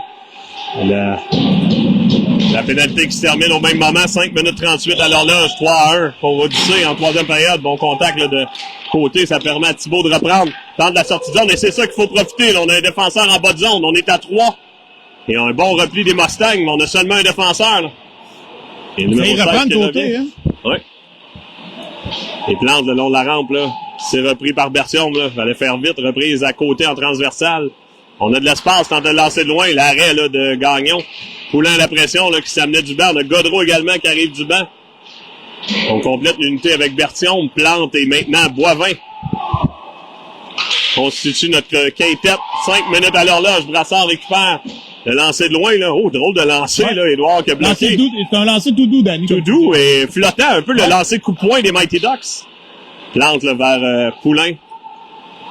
La pénalité qui se termine au même moment, 5 minutes 38 à l'horloge, 3-1 pour Odyssey en troisième période. Bon contact là, de côté, ça permet à Thibault de reprendre. Tente la sortie de zone et c'est ça qu'il faut profiter. Là, on a un défenseur en bas de zone, on est à 3. Et un bon repli des Mustangs, mais on a seulement un défenseur. Là. Et le numéro 16 qui côté, hein? Oui. Et Plante le long de la rampe, là. C'est repris par Bertium, là. Fallait faire vite, reprise à côté en transversale. On a de l'espace, tente de lancer de loin, l'arrêt là, de Gagnon. Poulant la pression là, qui s'amenait du banc. On a Godreau également qui arrive du banc. On complète l'unité avec Bertium, Plante et maintenant Boivin. Constitue notre quintette. 5 minutes à l'horloge. Brassard récupère. Le lancer de loin, là. Oh, drôle de lancer, là. Édouard qui a bloqué. C'est un lancer tout doux, Danny. Tout doux et flottant. Un peu le lancer coup-point des Mighty Ducks. Plante là, vers Poulain.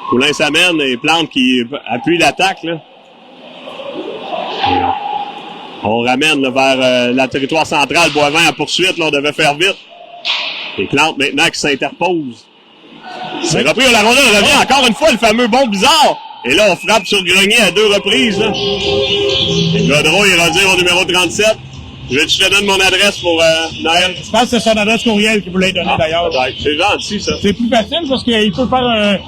Poulain s'amène et Plante qui appuie l'attaque, là. On ramène là, vers la territoire centrale. Boivin en poursuite, là. On devait faire vite. Et Plante maintenant qui s'interpose. C'est repris, la rondelle revient encore une fois, le fameux bon bizarre. Et là, on frappe sur Grenier à 2 reprises. Là. Et Godreau, il va dire au numéro 37. Je te donne mon adresse pour Noël. Je pense que c'est son adresse courriel qu'il voulait donner d'ailleurs. C'est gentil, ça. C'est plus facile parce qu'il peut faire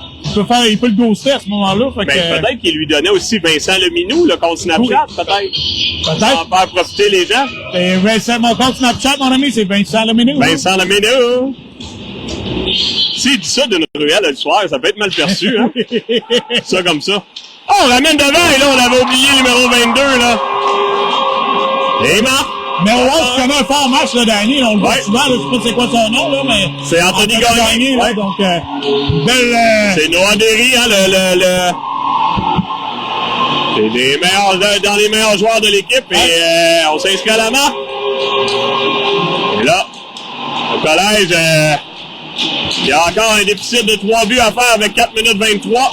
il peut le ghoster à ce moment-là. Peut-être qu'il lui donnait aussi Vincent Leminou, le compte Snapchat, peut-être. Peut-être. Pour faire profiter les gens. Et Vincent, mon compte Snapchat, mon ami, c'est Vincent Leminou. Vincent Leminou. S'il dit ça d'une ruelle le soir, ça peut être mal perçu, hein. Ça comme ça. Oh, on ramène devant, et là, on avait oublié le numéro 22, là. Et Marc. Mais au moins, tu connais un fort match, là, Danny. On le voit souvent, là, je sais pas c'est quoi son nom, là, mais. C'est Anthony Gagné, là, donc, belle, c'est Noah Derry, hein, c'est des meilleurs, dans les meilleurs joueurs de l'équipe, et on s'inscrit à la marque. Et là, le collège, il y a encore un déficit de 3 buts à faire avec 4 minutes 23.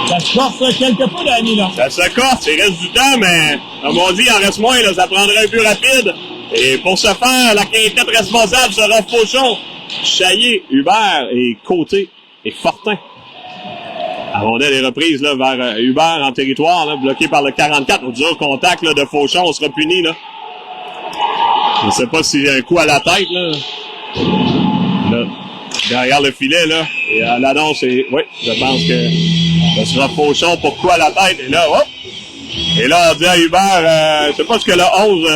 Ça se corse quelque peu, Danny, là. Ça se corse, il reste du temps, mais comme on dit, il en reste moins, là, ça prendrait un but rapide. Et pour ce faire, la quintette responsable sera Fauchon, Chaillé, Hubert et Côté et Fortin. La rondelle est reprise là, vers Hubert en territoire, là, bloqué par le 44. Au dur contact là, de Fauchon, on sera puni. Là. Je ne sais pas s'il y a un coup à la tête. Là. Là, derrière le filet, là. Et à l'annonce, oui, je pense que ce sera Fauchon pour coup à la tête. Et là, hop! Et là, on dit à Hubert, je sais pas ce que le 11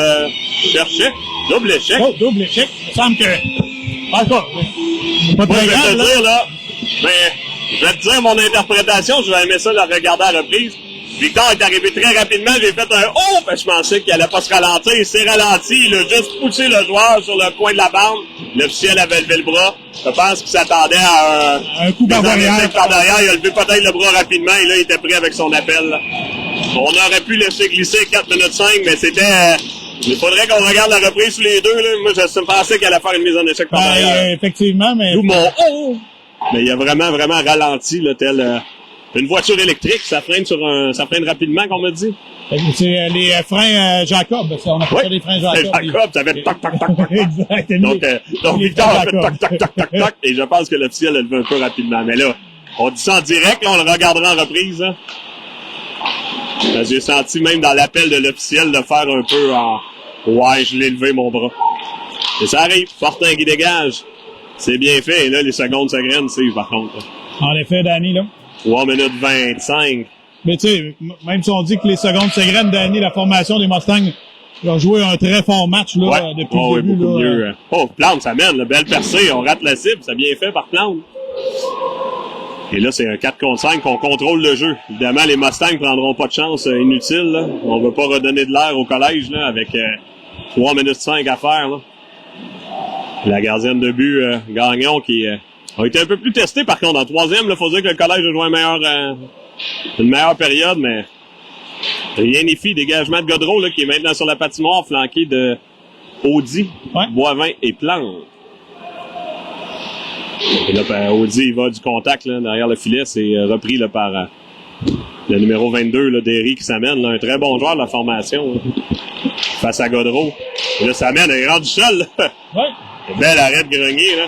cherchait. Double échec. Oh, double échec. Il me semble que... Encore. C'est pas Moi, très je vais grave, te dire, là, mais je vais te dire mon interprétation. Je vais aimer ça la regarder à la reprise. Victor est arrivé très rapidement, j'ai fait un « Oh! » Je pensais qu'il allait pas se ralentir, il s'est ralenti, il a juste poussé le joueur sur le coin de la bande. L'officiel avait levé le bras. Je pense qu'il s'attendait à un coup par derrière. Il a levé peut-être le bras rapidement et là, il était prêt avec son appel. Là. On aurait pu laisser glisser 4 minutes 5, mais c'était... il faudrait qu'on regarde la reprise tous les deux. Là. Moi, je pensais qu'elle allait faire une mise en échec par derrière. Effectivement, mais... D'où mon « Oh! » Mais il a vraiment ralenti, là, tel... une voiture électrique, ça freine rapidement, qu'on m'a dit. C'est les freins Jacob, on appelle ça les freins Jacob. Jacob, ça fait toc, toc, toc, toc. Exact. Donc Victor a fait toc, toc, toc, toc, toc, et je pense que l'officiel a levé un peu rapidement. Mais là, on dit ça en direct, là, on le regardera en reprise. Hein. J'ai senti même dans l'appel de l'officiel de faire un peu en « Ouais, je l'ai levé, mon bras ». Et ça arrive, Fortin qui dégage. C'est bien fait, et là, les secondes s'agrènent, par contre. En effet, Danny, là. 3 minutes 25. Mais tu sais, même si on dit que les secondes s'égrènent, Danny, la formation des Mustangs a joué un très fort match là, depuis le début. Beaucoup là, mieux. Oh, Plante, ça mène, la belle percée, on rate la cible, c'est bien fait par Plante. Et là, c'est un 4 contre 5 qu'on contrôle le jeu. Évidemment, les Mustangs prendront pas de chance inutile. Là. On veut pas redonner de l'air au collège là, avec 3 minutes 5 à faire. Là. La gardienne de but, Gagnon, qui a été un peu plus testé par contre. En troisième, il faut dire que le collège a joué une meilleure période, mais rien n'y fit. Dégagement de Godreau là, qui est maintenant sur la patinoire, flanqué de Audi, Boivin et Plante. Et là, Audi, il va du contact là, derrière le filet. C'est repris là, par le numéro 22, là, Derry, qui s'amène. Là, un très bon joueur de la formation. Là, face à Godreau. Et là, s'amène, il est rendu seul. Bel arrêt de Grenier. Là.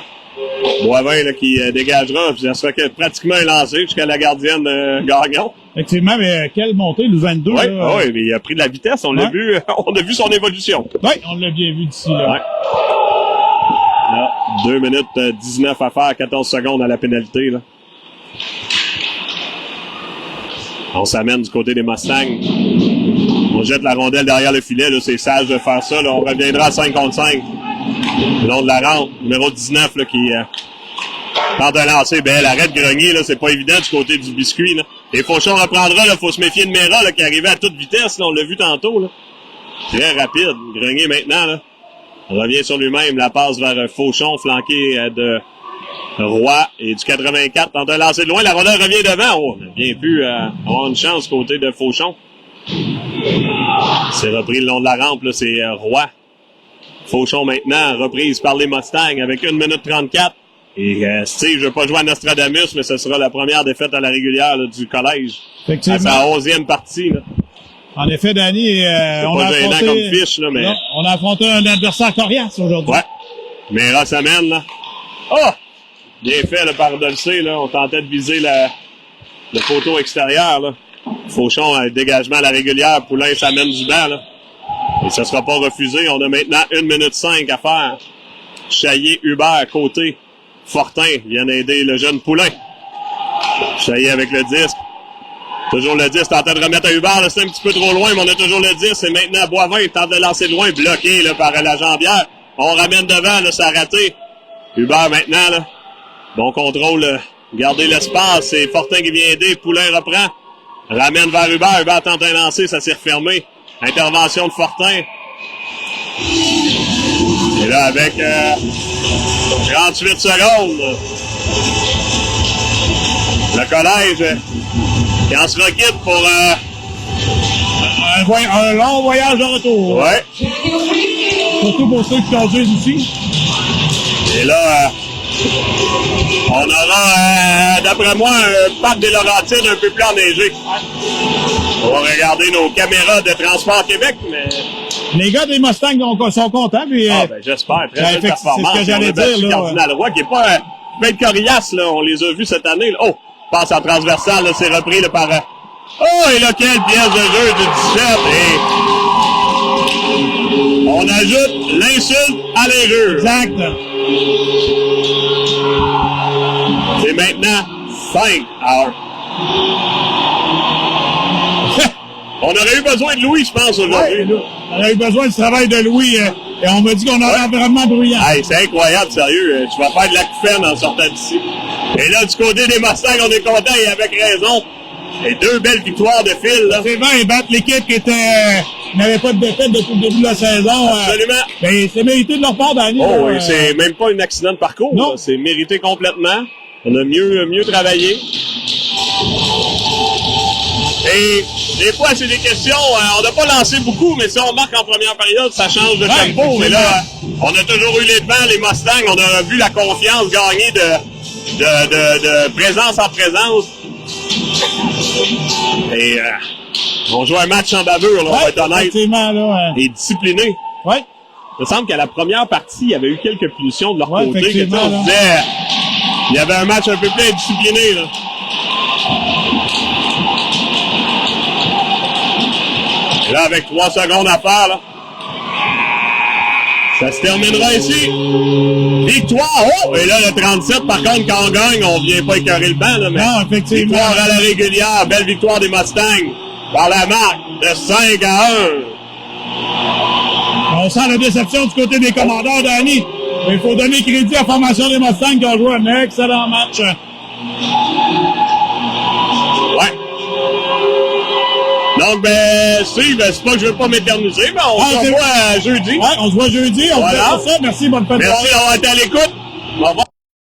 Boivin là, qui dégagera. Puis ça sera pratiquement un lancé jusqu'à la gardienne Gagnon. Effectivement, mais quelle montée, le 22. Oui, là, mais il a pris de la vitesse. On l'a vu. On a vu son évolution. Oui, on l'a bien vu d'ici. Là. Ouais. Là, 2 minutes 19 à faire, 14 secondes à la pénalité. Là. On s'amène du côté des Mustangs. On jette la rondelle derrière le filet. Là, c'est sage de faire ça. Là. On reviendra à 5 contre 5. Le long de la rampe, numéro 19 là, qui tente de lancer. Belle arrête Grenier. Là, c'est pas évident du côté du biscuit. Là. Et Fauchon reprendra. Là, faut se méfier de Mera là, qui arrivait à toute vitesse. Là, on l'a vu tantôt. Là. Très rapide. Grenier maintenant. Là. On revient sur lui-même, la passe vers Fauchon, flanqué de Roy et du 84. Tente de lancer de loin, la rondelle revient devant. Oh, on a bien pu avoir une chance côté de Fauchon. C'est repris le long de la rampe, là, c'est Roy. Fauchon maintenant, reprise par les Mustangs avec 1 minute 34. Et Steve, je ne vais pas jouer à Nostradamus, mais ce sera la première défaite à la régulière là, du collège. À sa 11e partie. Là. En effet, Danny, on a affronté un adversaire coriace aujourd'hui. Ouais. Mera s'amène, là. Oh! Bien fait, là, par Dolcé, là. On tentait de viser le poteau extérieur, là. Fauchon a un dégagement à la régulière. Poulain s'amène du banc, là. Et ça sera pas refusé. On a maintenant 1 minute 5 à faire. Chaillé, Hubert, côté. Fortin vient aider le jeune Poulain. Chaillé avec le disque. Toujours le 10, tente de remettre à Hubert, là, c'est un petit peu trop loin, mais on a toujours le 10. Et maintenant, Boivin, il tente de lancer de loin, bloqué là, par la jambière. On ramène devant, là, ça a raté. Hubert maintenant, là. Bon contrôle, garder l'espace. C'est Fortin qui vient aider, Poulain reprend. Ramène vers Hubert, Hubert tente un lancer, ça s'est refermé. Intervention de Fortin. Et là, avec 38 secondes, le collège... qui en sera quitte pour un long voyage de retour. Ouais. Surtout pour ceux qui conduisent ici. Et là, on aura, d'après moi, un parc des Laurentides un peu plus enneigé. On va regarder nos caméras de Transport Québec, mais... Les gars des Mustangs sont contents. Puis, j'espère. Très belle performance. C'est ce que j'allais dire. Là, Cardinal Roy, qui n'est pas un coriace, là. On les a vus cette année. Là. Oh! Passe en transversal, là, c'est repris là, par... Oh, et là, quelle pièce de jeu du 17. Et on ajoute l'insulte à l'erreur. Exact. C'est maintenant 5 heures. On aurait eu besoin de Louis, je pense, aujourd'hui. Ouais, on aurait eu besoin du travail de Louis. Et on m'a dit qu'on a un environnement bruyant. Hey, c'est incroyable, sérieux. Tu vas faire de la couffaine en sortant d'ici. Et là, du côté des Mustangs, on est content et avec raison. Et 2 belles victoires de fil, là. C'est vrai, ils battent l'équipe qui était, n'avait pas de défaite depuis le début de la saison. Absolument. Ben, c'est mérité de leur part, Danny. Oh, et c'est même pas un accident de parcours. Non. Là. C'est mérité complètement. On a mieux travaillé. Et des fois, c'est des questions. On n'a pas lancé beaucoup, mais si on marque en première période, ça change de tempo. Mais là, on a toujours eu les devants, les Mustangs. On a vu la confiance gagner de présence en présence. Et on joue un match en bavure, là, on va être honnête. Là, et discipliné. Ouais. Il me semble qu'à la première partie, il y avait eu quelques punitions de leur côté. Que, effectivement, on disait, il y avait un match un peu plus indiscipliné. Là. Et là, avec 3 secondes à faire, là, ça se terminera ici. Victoire! Oh! Et là, le 37, par contre, quand on gagne, on vient pas écœurer le banc. Là, mais non, effectivement. Victoire à la régulière. Belle victoire des Mustangs par la marque de 5-1. On sent la déception du côté des commandants, Danny. Mais il faut donner crédit à la formation des Mustangs qui ont joué un excellent match. Ouais. Donc, ben, Steve, c'est pas que je veux pas m'éterniser, mais on se revoit jeudi. Ouais, on se voit jeudi. On se voit ça. Merci, bonne fin de soirée. Merci d'avoir été à l'écoute. Au revoir.